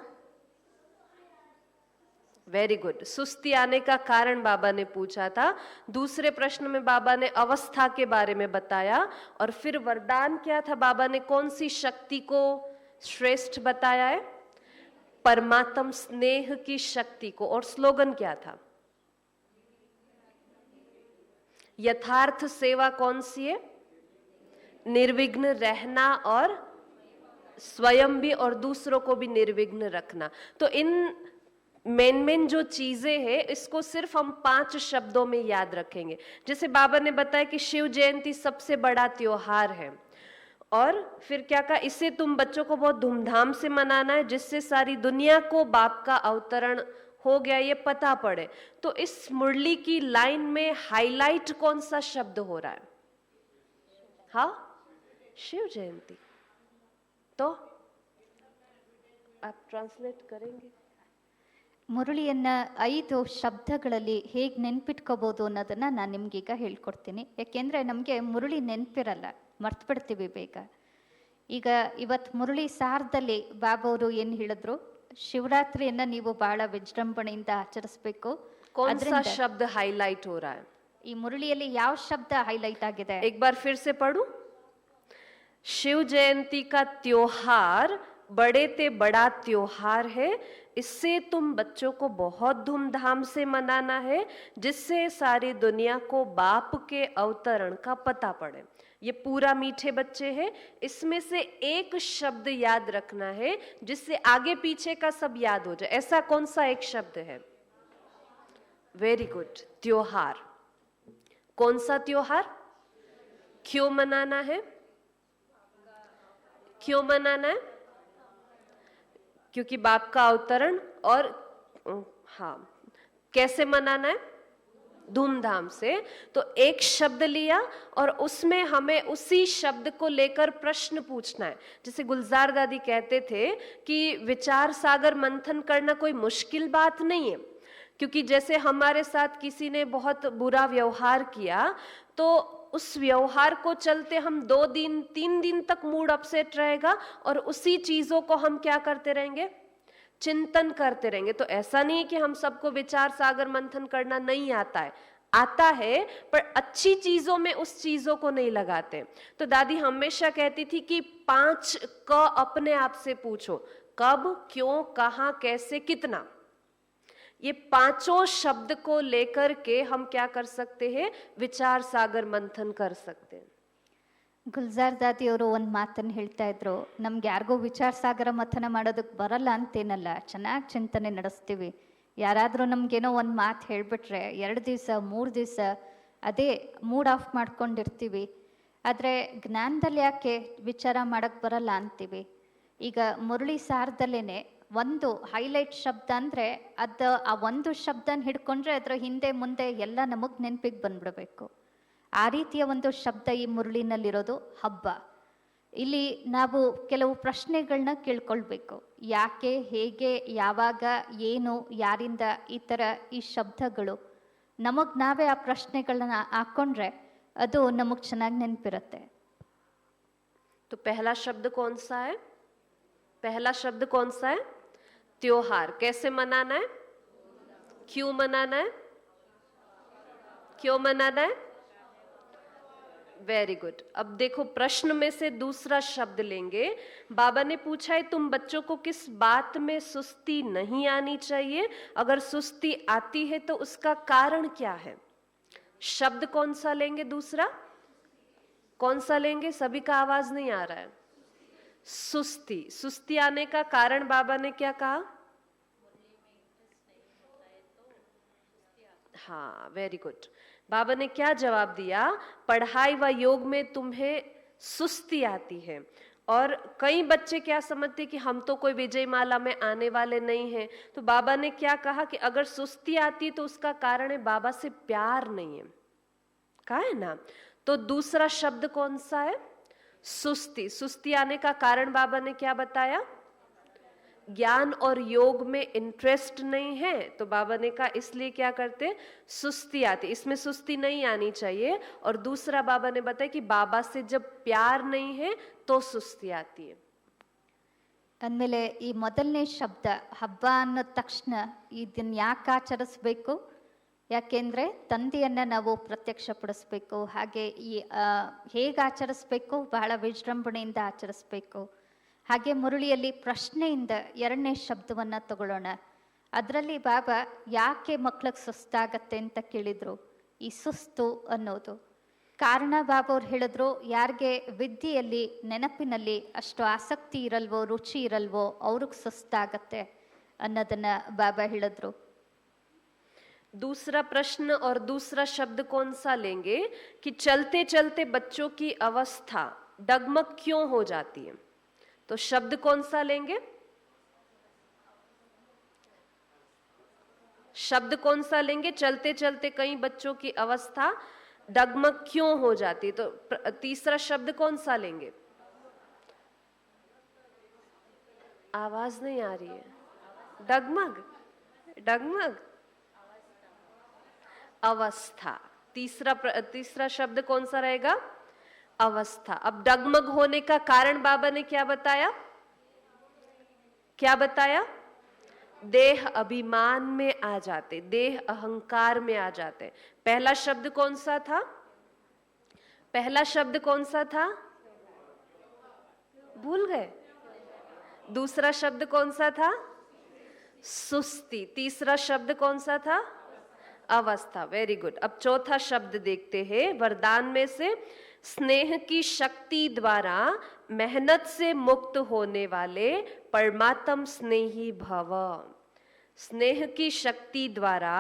Very good. सुस्ती आने का कारण बाबा ने पूछा था. दूसरे प्रश्न में बाबा ने अवस्था के बारे में बताया. और फिर वरदान क्या था? बाबा ने कौन सी शक्ति को श्रेष्ठ बताया है? परमात्म स्नेह की शक्ति को. और स्लोगन क्या था? यथार्थ सेवा कौन सी है? निर्विघ्न रहना और स्वयं भी और दूसरों को भी निर्विघ्न रखना. तो इन मेन जो चीजें हैं इसको सिर्फ हम 5 शब्दों में याद रखेंगे. जैसे बाबा ने बताया कि शिव जयंती सबसे बड़ा त्योहार है, और फिर क्या कहा, इसे तुम बच्चों को बहुत धूमधाम से मनाना है जिससे सारी दुनिया को बाप का अवतरण हो गया ये पता पड़े. तो इस मुरली की लाइन में हाईलाइट कौन सा शब्द हो रहा है? हाँ, शिव जयंती. तो आप ट्रांसलेट करेंगे? ಮುರಳಿಯನ್ನ 5 ಶಬ್ದಗಳಲ್ಲಿ ಹೇಗೆ ನೆನ್ಪಿಟ್ಕೋಬಹುದು ಅನ್ನೋದನ್ನ ನಾನು ನಿಮ್ಗೀಗ ಹೇಳ್ಕೊಡ್ತೀನಿ. ಯಾಕೆಂದ್ರೆ ನಮಗೆ ಮುರಳಿ ನೆನಪಿರಲ್ಲ, ಮರ್ತು ಬಿಡ್ತೀವಿ ಬೇಗ. ಈಗ ಇವತ್ತು ಮುರಳಿ ಸಾರದಲ್ಲಿ ಬಾಬಾ ಅವರು ಏನ್ ಹೇಳಿದ್ರು, ಶಿವರಾತ್ರಿಯನ್ನ ನೀವು ಬಹಳ ವಿಜೃಂಭಣೆಯಿಂದ ಆಚರಿಸಬೇಕು. कौन सा शब्द हाईलाइट हो रहा है? ಈ ಮುರಳಿಯಲ್ಲಿ ಯಾವ ಶಬ್ದ ಹೈಲೈಟ್ ಆಗಿದೆ? एक बार फिर से पढ़ूं. शिव जयंती का त्योहार बड़े ते बड़ा त्योहार है, इससे तुम बच्चों को बहुत धूमधाम से मनाना है जिससे सारी दुनिया को बाप के अवतरण का पता पड़े. ये पूरा मीठे बच्चे हैं, इसमें से एक शब्द याद रखना है जिससे आगे पीछे का सब याद हो जाए. ऐसा कौन सा एक शब्द है? वेरी गुड, त्योहार. कौन सा त्योहार? क्यों मनाना है? क्यों मनाना है? क्योंकि बाप का अवतरण. और हाँ, कैसे मनाना है? धूमधाम से. तो एक शब्द लिया और उसमें हमें उसी शब्द को लेकर प्रश्न पूछना है. जैसे गुलजार दादी कहते थे कि विचार सागर मंथन करना कोई मुश्किल बात नहीं है, क्योंकि जैसे हमारे साथ किसी ने बहुत बुरा व्यवहार किया तो उस व्यवहार को चलते हम 2 दिन 3 दिन तक मूड अपसेट रहेगा और उसी चीजों को हम क्या करते रहेंगे? चिंतन करते रहेंगे. तो ऐसा नहीं है कि हम सबको विचार सागर मंथन करना नहीं आता है, आता है, पर अच्छी चीजों में उस चीजों को नहीं लगाते. तो दादी हमेशा कहती थी कि 5 क अपने आप से पूछो, कब, क्यों, कहां, कैसे, कितना. ये 5 शब्द को लेकर के हम क्या कर सकते हैं? विचार सागर मंथन कर सकते हैं. ಗುಲ್ಜಾರ್ ದಾದಿ ಅವರು ಒಂದು ಮಾತನ್ನು ಹೇಳ್ತಾ ಇದ್ರು, ನಮ್ಗೆ ಯಾರಿಗೋ ವಿಚಾರ ಸಾಗರ ಮಥನ ಮಾಡೋದಕ್ಕೆ ಬರಲ್ಲ ಅಂತೇನಲ್ಲ, ಚೆನ್ನಾಗಿ ಚಿಂತನೆ ನಡೆಸ್ತೀವಿ. ಯಾರಾದರೂ ನಮಗೇನೋ ಒಂದು ಮಾತು ಹೇಳಿಬಿಟ್ರೆ 2 ದಿವಸ 3 ದಿವಸ ಅದೇ ಮೂಡ್ ಆಫ್ ಮಾಡ್ಕೊಂಡಿರ್ತೀವಿ. ಆದರೆ ಜ್ಞಾನದಲ್ಲಿ ಯಾಕೆ ವಿಚಾರ ಮಾಡೋಕ್ಕೆ ಬರಲ್ಲ ಅಂತೀವಿ. ಈಗ ಮುರಳಿ ಸಾರದಲ್ಲೇ ಒಂದು ಹೈಲೈಟ್ ಶಬ್ದ ಅಂದರೆ ಅದು ಆ ಒಂದು ಶಬ್ದನ ಹಿಡ್ಕೊಂಡ್ರೆ ಅದರ ಹಿಂದೆ ಮುಂದೆ ಎಲ್ಲ ನಮಗೆ ನೆನಪಿಗೆ ಬಂದ್ಬಿಡಬೇಕು. ಆ ರೀತಿಯ ಒಂದು ಶಬ್ದ ಈ ಮುರಳಿನಲ್ಲಿರೋದು ಹಬ್ಬ. ಇಲ್ಲಿ ನಾವು ಕೆಲವು ಪ್ರಶ್ನೆಗಳನ್ನ ಕೇಳ್ಕೊಳ್ಬೇಕು. ಯಾಕೆ, ಹೇಗೆ, ಯಾವಾಗ, ಏನು, ಯಾರಿಂದ, ಈ ಶಬ್ದಗಳು ನಮಗೆ ನಾವೇ ಆ ಪ್ರಶ್ನೆಗಳನ್ನ ಹಾಕ್ಕೊಂಡ್ರೆ ಅದು ನಮಗೆ ಚೆನ್ನಾಗಿ ನೆನಪಿರುತ್ತೆ. तो पहला शब्द कौन सा है? पहला शब्द कौन सा है? त्योहार. कैसे मनाना है? क्यों मनाना है? क्यों मनाना है? Very good. अब देखो प्रश्न में से दूसरा शब्द लेंगे. बाबा ने पूछा है तुम बच्चों को किस बात में सुस्ती नहीं आनी चाहिए? अगर सुस्ती आती है तो उसका कारण क्या है? शब्द कौन सा लेंगे? दूसरा कौन सा लेंगे? सभी का आवाज नहीं आ रहा है. सुस्ती. सुस्ती आने का कारण बाबा ने क्या कहा? हाँ, वेरी गुड. बाबा ने क्या जवाब दिया? पढ़ाई व योग में तुम्हें सुस्ती आती है. और कई बच्चे क्या समझते कि हम तो कोई विजय माला में आने वाले नहीं हैं. तो बाबा ने क्या कहा कि अगर सुस्ती आती तो उसका कारण है बाबा से प्यार नहीं है. कहा है ना. तो दूसरा शब्द कौन सा है? सुस्ती. सुस्ती आने का कारण बाबा ने क्या बताया? ज्ञान और योग में इंटरेस्ट नहीं है. तो बाबा ने कहा इसलिए क्या करते? सुस्ती आती. इसमें सुस्ती नहीं आनी चाहिए. और दूसरा बाबा ने बताया कि बाबा से जब प्यार नहीं है तो सुस्ती आती है. ಅಂದಮೇಲೆ ಈ ಮೊದಲನೇ ಶಬ್ದ ಹಬ್ಬ ಅನ್ನೋ ತಕ್ಷಣ ಇದನ್ನ ಯಾಕೆ ಆಚರಿಸ್ಬೇಕು? ಯಾಕೆಂದರೆ ತಂದೆಯನ್ನು ನಾವು ಪ್ರತ್ಯಕ್ಷಪಡಿಸ್ಬೇಕು. ಹಾಗೆ ಹೇಗೆ ಆಚರಿಸ್ಬೇಕು? ಬಹಳ ವಿಜೃಂಭಣೆಯಿಂದ ಆಚರಿಸ್ಬೇಕು. ಹಾಗೆ ಮುರಳಿಯಲ್ಲಿ ಪ್ರಶ್ನೆಯಿಂದ 2ನೇ ಶಬ್ದವನ್ನು ತಗೊಳ್ಳೋಣ. ಅದರಲ್ಲಿ ಬಾಬಾ ಯಾಕೆ ಮಕ್ಳಿಗೆ ಸುಸ್ತಾಗತ್ತೆ ಅಂತ ಕೇಳಿದರು. ಈ ಸುಸ್ತು ಅನ್ನೋದು ಕಾರಣ ಬಾಬಾ ಅವ್ರು ಹೇಳಿದ್ರು, ಯಾರಿಗೆ ವಿದ್ಯೆಯಲ್ಲಿ ನೆನಪಿನಲ್ಲಿ ಅಷ್ಟು ಆಸಕ್ತಿ ಇರಲ್ವೋ, ರುಚಿ ಇರಲ್ವೋ ಅವ್ರಿಗೆ ಸುಸ್ತಾಗತ್ತೆ ಅನ್ನೋದನ್ನು ಬಾಬಾ ಹೇಳಿದ್ರು. दूसरा प्रश्न और दूसरा शब्द कौन सा लेंगे कि चलते चलते बच्चों की अवस्था डगमग क्यों हो जाती है? तो शब्द कौन सा लेंगे? शब्द कौन सा लेंगे? चलते चलते कई बच्चों की अवस्था डगमग क्यों हो जाती है. तो तीसरा शब्द कौन सा लेंगे? आवाज नहीं आ रही है. डगमग. डगमग अवस्था. तीसरा शब्द कौन सा रहेगा? अवस्था. अब डगमग होने का कारण बाबा ने क्या बताया? क्या बताया? देह अभिमान में आ जाते, देह अहंकार में आ जाते. पहला शब्द कौन सा था? पहला शब्द कौन सा था? भूल गए. दूसरा शब्द कौन सा था? सुस्ती. तीसरा शब्द कौन सा था? अवस्था. Very good. अब चौथा शब्द देखते हैं. वरदान में से स्नेह की शक्ति द्वारा मेहनत से मुक्त होने वाले परमात्म स्नेही भव. स्नेह की शक्ति द्वारा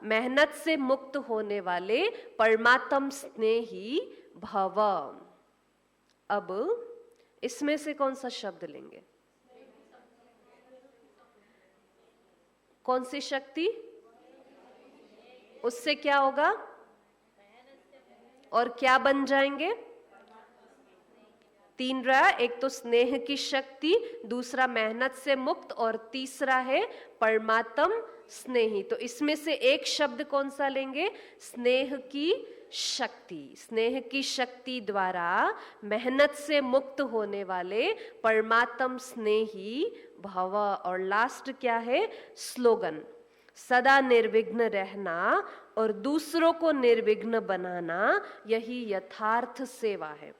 मेहनत से मुक्त होने वाले परमात्म स्नेही भव. अब इसमें से कौन सा शब्द लेंगे? कौन सी शक्ति? उससे क्या होगा? और क्या बन जाएंगे? 3 रहा. एक तो स्नेह की शक्ति, दूसरा मेहनत से मुक्त और तीसरा है परमात्म स्नेही. तो इसमें से एक शब्द कौन सा लेंगे? स्नेह की शक्ति. स्नेह की शक्ति द्वारा मेहनत से मुक्त होने वाले परमात्म स्नेही भव. और लास्ट क्या है? स्लोगन. सदा निर्विघ्न रहना और दूसरों को निर्विघ्न बनाना, यही यथार्थ सेवा है.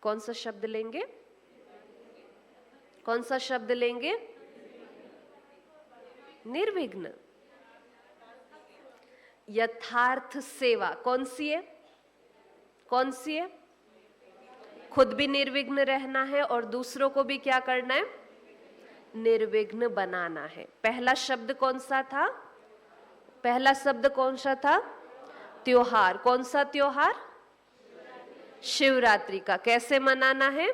कौन सा शब्द लेंगे? कौन सा शब्द लेंगे? निर्विघ्न. यथार्थ सेवा कौन सी है? कौन सी है? खुद भी निर्विघ्न रहना है और दूसरों को भी क्या करना है? निर्विघ्न बनाना है. पहला शब्द कौन सा था? पहला शब्द कौन सा था? त्योहार। कौन सा त्योहार? शिवरात्रि का। कैसे मनाना है?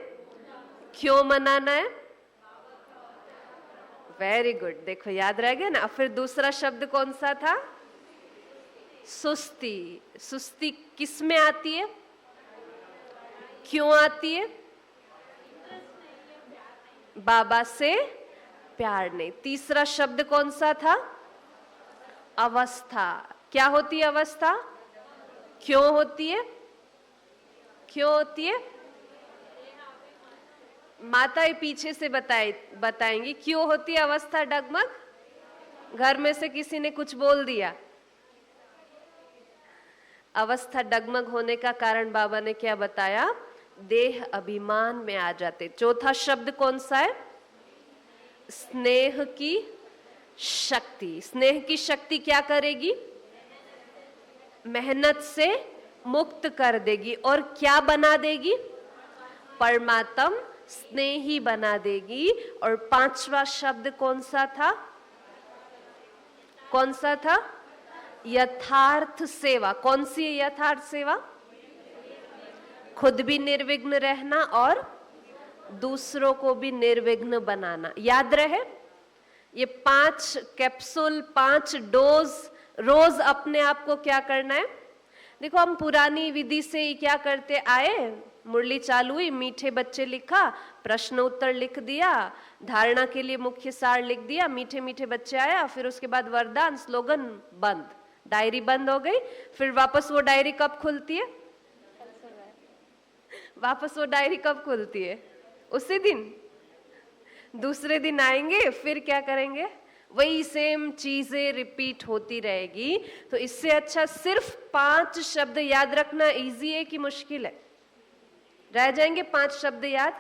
क्यों मनाना है? वेरी गुड, देखो याद रह गया ना। फिर दूसरा शब्द कौन सा था? सुस्ती। सुस्ती किस में आती है? क्यों आती है? बाबा से प्यार नहीं। तीसरा शब्द कौन सा था? अवस्था। क्या होती है अवस्था? क्यों होती है? क्यों होती है? माता पीछे से बताएंगी क्यों होती है अवस्था डगमग? घर में से किसी ने कुछ बोल दिया। अवस्था डगमग होने का कारण बाबा ने क्या बताया? देह अभिमान में आ जाते। चौथा शब्द कौन सा है? स्नेह की शक्ति। स्नेह की शक्ति क्या करेगी? मेहनत से मुक्त कर देगी और क्या बना देगी? परमात्म स्नेही बना देगी। और पांचवा शब्द कौन सा था? कौन सा था? यथार्थ सेवा। कौन सी है यथार्थ सेवा? खुद भी निर्विघ्न रहना और दूसरों को भी निर्विघ्न बनाना। याद रहे, ये 5 कैप्सूल, 5 डोज रोज अपने आप को क्या करना है? देखो हम पुरानी विधि से ही क्या करते आए, मुरली चालू हुई, मीठे बच्चे लिखा, प्रश्न उत्तर लिख दिया, धारणा के लिए मुख्य सार लिख दिया, मीठे मीठे बच्चे आया, फिर उसके बाद वरदान स्लोगन बंद, डायरी बंद हो गई। फिर वापस वो डायरी कब खुलती है? वापस वो डायरी कब खुलती है? उसी दिन। दूसरे दिन आएंगे, फिर क्या करेंगे? वही सेम चीजें रिपीट होती रहेगी। तो इससे अच्छा सिर्फ 5 शब्द याद रखना इजी है कि मुश्किल है? रह जाएंगे 5 शब्द याद?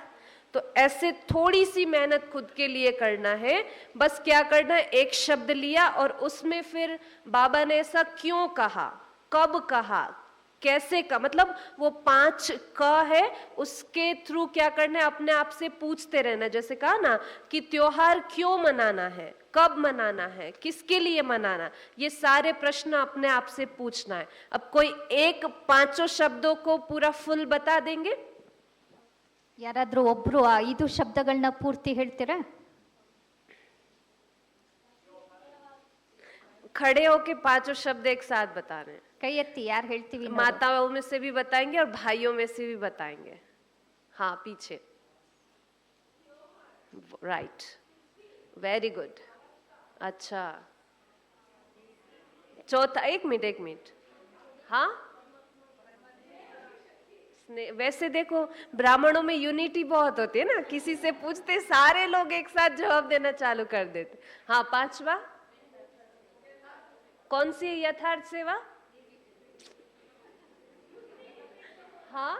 तो ऐसे थोड़ी सी मेहनत खुद के लिए करना है। बस क्या करना है? एक शब्द लिया और उसमें फिर बाबा ने ऐसा क्यों कहा, कब कहा, कैसे का, मतलब वो 5 क है, उसके थ्रू क्या करना है? अपने आप से पूछते रहना। जैसे कहा ना कि त्योहार क्यों मनाना है, कब मनाना है, किसके लिए मनाना, ये सारे प्रश्न अपने आप से पूछना है। अब कोई एक 5 शब्दों को पूरा फुल बता देंगे? ಯಾರಾದ್ರೂ ಒಬ್ರು ಆ 5 ಶಬ್ದಗಳನ್ನ ಪೂರ್ತಿ ಹೇಳ್ತೀರಾ? खड़े होके 5 शब्द एक साथ बता रहे हैं। ಕೈ ಎತ್ತಿ ಯಾರು ಹೇಳ್ತೀವಿ? माताओं में से भी बताएंगे और भाइयों में से भी बताएंगे। हाँ पीछे, राइट, वेरी गुड। अच्छा चौथा, एक मिनट, हाँ वैसे देखो ब्राह्मणों में यूनिटी बहुत होती है ना, किसी से पूछते सारे लोग एक साथ जवाब देना चालू कर देते। हाँ 5वां कौन सी है? यथार्थ सेवा। हाँ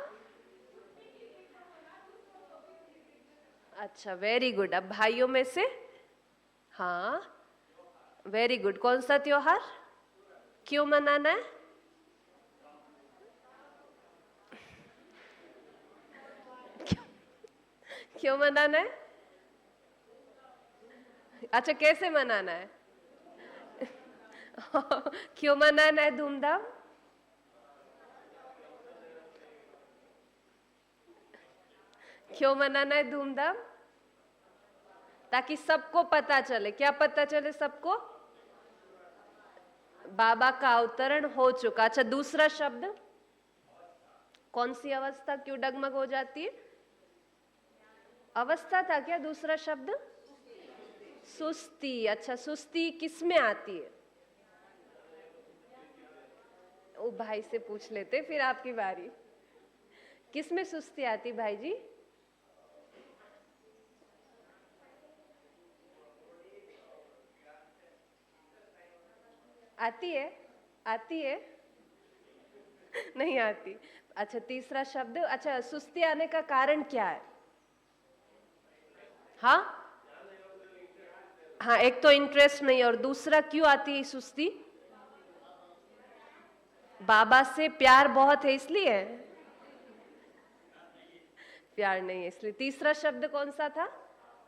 अच्छा वेरी गुड। अब भाइयों में से, हाँ वेरी गुड। कौन सा त्योहार क्यों मनाना है? क्यों मनाना है? अच्छा कैसे मनाना है? क्यों मनाना है धूमधाम? क्यों मनाना है धूमधाम? ताकि सबको पता चले। क्या पता चले सबको? बाबा का अवतरण हो चुका। अच्छा दूसरा शब्द कौन सी अवस्था क्यों डगमग हो जाती है? अवस्था था क्या दूसरा शब्द? सुस्ती। अच्छा सुस्ती किस में आती है? ओ भाई से पूछ लेते, फिर आपकी बारी। किस में सुस्ती आती भाई जी? आती है? आती है? नहीं आती। अच्छा तीसरा शब्द, अच्छा सुस्ती आने का कारण क्या है? हाँ हाँ, एक तो इंटरेस्ट नहीं, और दूसरा क्यों आती है सुस्ती? बाबा से प्यार बहुत है इसलिए? प्यार नहीं है इसलिए। तीसरा शब्द कौन सा था?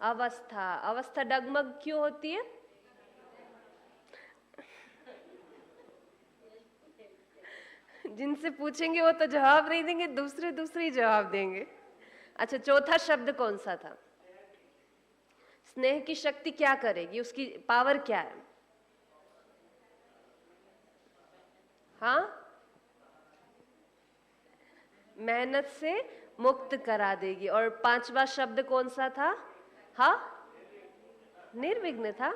अवस्था। अवस्था डगमग क्यों होती है? जिनसे पूछेंगे वो तो जवाब नहीं देंगे, दूसरे दूसरे जवाब देंगे। अच्छा, चौथा शब्द कौन सा था? स्नेह की शक्ति क्या करेगी, उसकी पावर क्या है? हाँ, मेहनत से मुक्त करा देगी। और पांचवा शब्द कौन सा था? हाँ, निर्विघ्न था।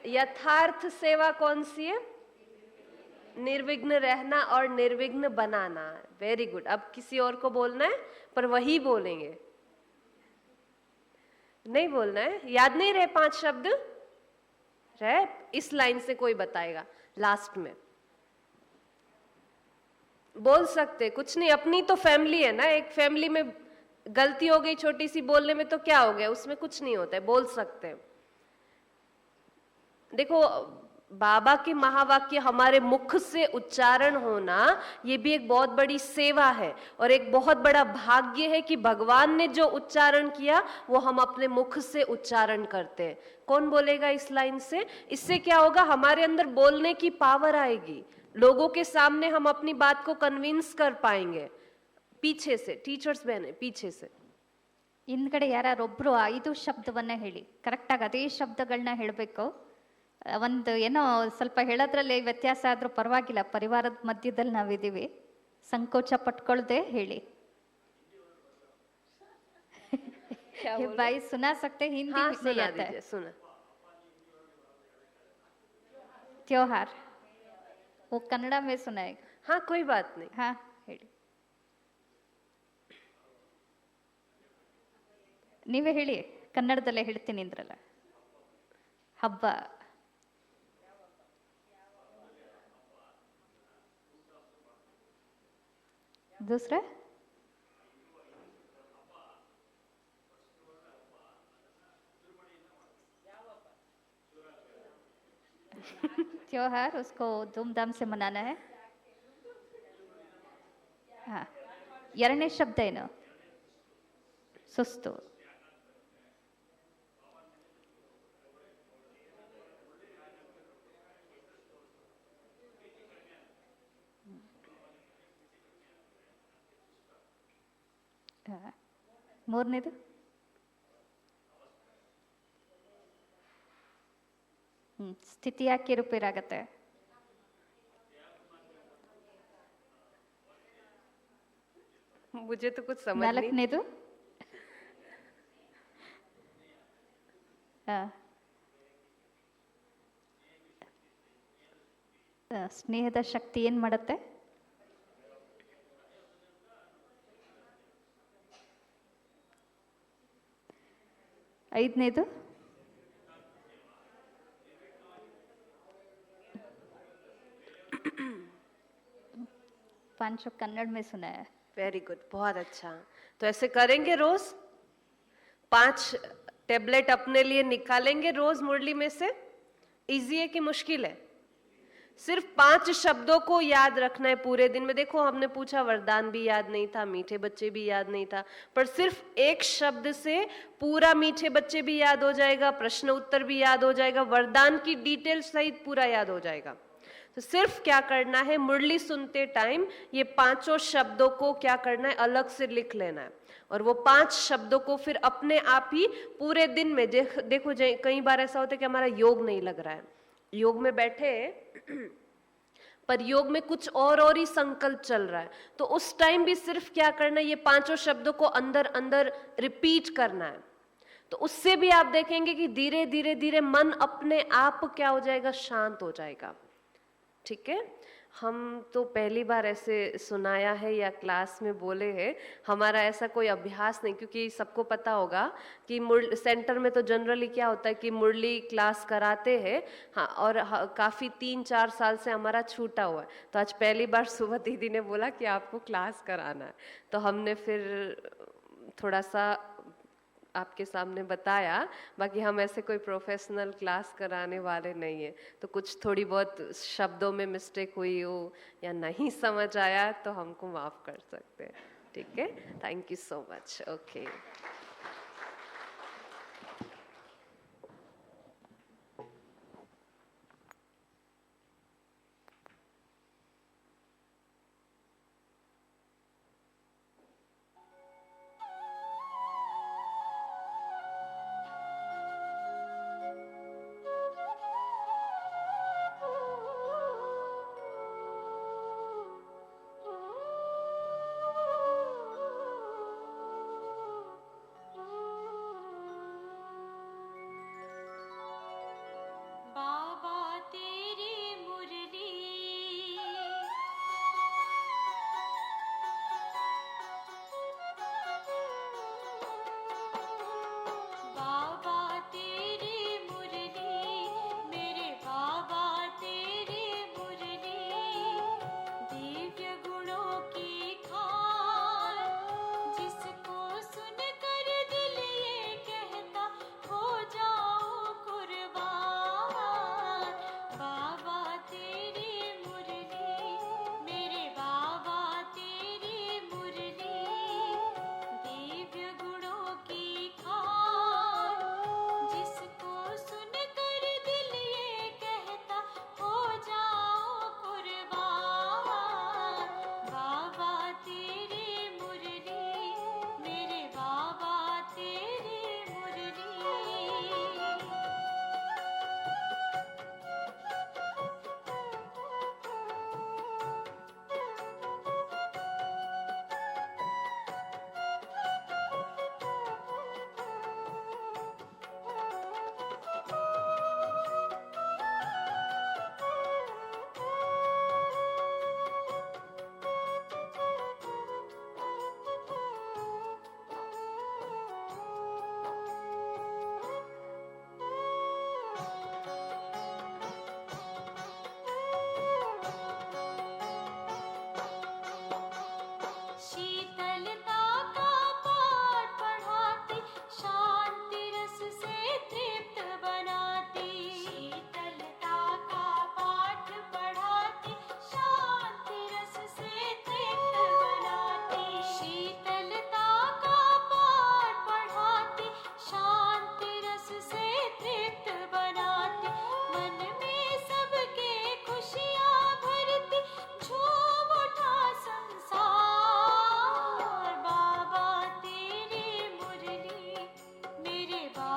यथार्थ सेवा कौन सी है? निर्विघ्न रहना और निर्विघ्न बनाना। Very good. अब किसी और को बोलना है, पर वही बोलेंगे, नहीं बोलना है। याद नहीं रहे 5 शब्द? रहे? इस लाइन से कोई बताएगा लास्ट में, बोल सकते, कुछ नहीं। अपनी तो फैमिली है ना, एक फैमिली में गलती हो गई छोटी सी बोलने में तो क्या हो गया, उसमें कुछ नहीं होता है, बोल सकते हैं। देखो, बाबा के महावाक्य हमारे मुख से उच्चारण होना, ये भी एक बहुत बड़ी सेवा है और एक बहुत बड़ा भाग्य है कि भगवान ने जो उच्चारण किया वो हम अपने मुख से उच्चारण करते हैं। कौन बोलेगा इस लाइन से? इससे क्या होगा, हमारे अंदर बोलने की पावर आएगी, लोगों के सामने हम अपनी बात को कन्विंस कर पाएंगे। पीछे से टीचर्स बहने, पीछे से ಹಿಂದ್ಗಡೆ ಯಾರೊಬ್ರು 5 ಶಬ್ದವನ್ನ ಹೇಳಿ, ಕರೆಕ್ಟಾಗಿ ಅದೇ ಶಬ್ದಗಳನ್ನ ಹೇಳಬೇಕು. ಒಂದು ಏನೋ ಸ್ವಲ್ಪ ಹೇಳೋದ್ರಲ್ಲಿ ವ್ಯತ್ಯಾಸ ಆದ್ರೂ ಪರವಾಗಿಲ್ಲ, ಪರಿವಾರದ ಮಧ್ಯದಲ್ಲಿ ನಾವಿದ್ದೀವಿ, ಸಂಕೋಚ ಪಟ್ಕೊಳ್ದೆ ಹೇಳಿ. भाई सुना सकते हिंदी? हाँ, नहीं सुना आता है. दीजिए, सुना। त्योहार वो कन्नड़ा में सुनाएगा. हाँ, कोई बात नहीं। हाँ ಹೇಳಿ. ನೀವೇ ಹೇಳಿ, ಕನ್ನಡದಲ್ಲೇ ಹೇಳ್ತೀನಿ ಅಂದ್ರಲ್ಲ. ಹಬ್ಬ. दूसरा त्योहार, उसको धूमधाम से मनाना है. हाँ, ಎರಡನೇ ಶಬ್ದ ಏನು? ಸುಸ್ತು. ಮೂರನೇದು ಸ್ಥಿತಿ ಯಾಕೆ ಏರುಪೇರಾಗತ್ತೆ? मुझे तो कुछ समझ नहीं। ನಾಲ್ಕನೇದು ಸ್ನೇಹದ ಶಕ್ತಿ ಏನ್ ಮಾಡುತ್ತೆ? ಐದನೇದು पांचों कन्नड़ में सुना है. वेरी गुड, बहुत अच्छा। तो ऐसे करेंगे रोज? 5 टेबलेट अपने लिए निकालेंगे रोज मुरली में से? इजी है कि मुश्किल है? सिर्फ 5 शब्दों को याद रखना है पूरे दिन में। देखो, हमने पूछा, वरदान भी याद नहीं था, मीठे बच्चे भी याद नहीं था, पर सिर्फ एक शब्द से पूरा मीठे बच्चे भी याद हो जाएगा, प्रश्न उत्तर भी याद हो जाएगा, वरदान की डिटेल सहित पूरा याद हो जाएगा। तो सिर्फ क्या करना है, मुरली सुनते टाइम ये 5 शब्दों को क्या करना है, अलग से लिख लेना है। और वो 5 शब्दों को फिर अपने आप ही पूरे दिन में देखो, कई बार ऐसा होता है कि हमारा योग नहीं लग रहा है, योग में बैठे पर योग में कुछ और ही संकल्प चल रहा है, तो उस टाइम भी सिर्फ क्या करना है, ये 5 शब्दों को अंदर अंदर रिपीट करना है। तो उससे भी आप देखेंगे कि धीरे धीरे धीरे मन अपने आप क्या हो जाएगा, शांत हो जाएगा। ठीक है, हम तो पहली बार ऐसे सुनाया है या क्लास में बोले हैं, हमारा ऐसा कोई अभ्यास नहीं, क्योंकि सबको पता होगा कि सेंटर में तो जनरली क्या होता है कि मुरली क्लास कराते हैं। हाँ, और काफ़ी 3-4 साल से हमारा छूटा हुआ है, तो आज पहली बार सुबह दीदी ने बोला कि आपको क्लास कराना है, तो हमने फिर थोड़ा सा आपके सामने बताया। बाकी हम ऐसे कोई प्रोफेशनल क्लास कराने वाले नहीं है, तो कुछ थोड़ी बहुत शब्दों में मिस्टेक हुई हो या नहीं समझ आया तो हमको माफ कर सकते हैं। ठीक है, thank you so much. Okay.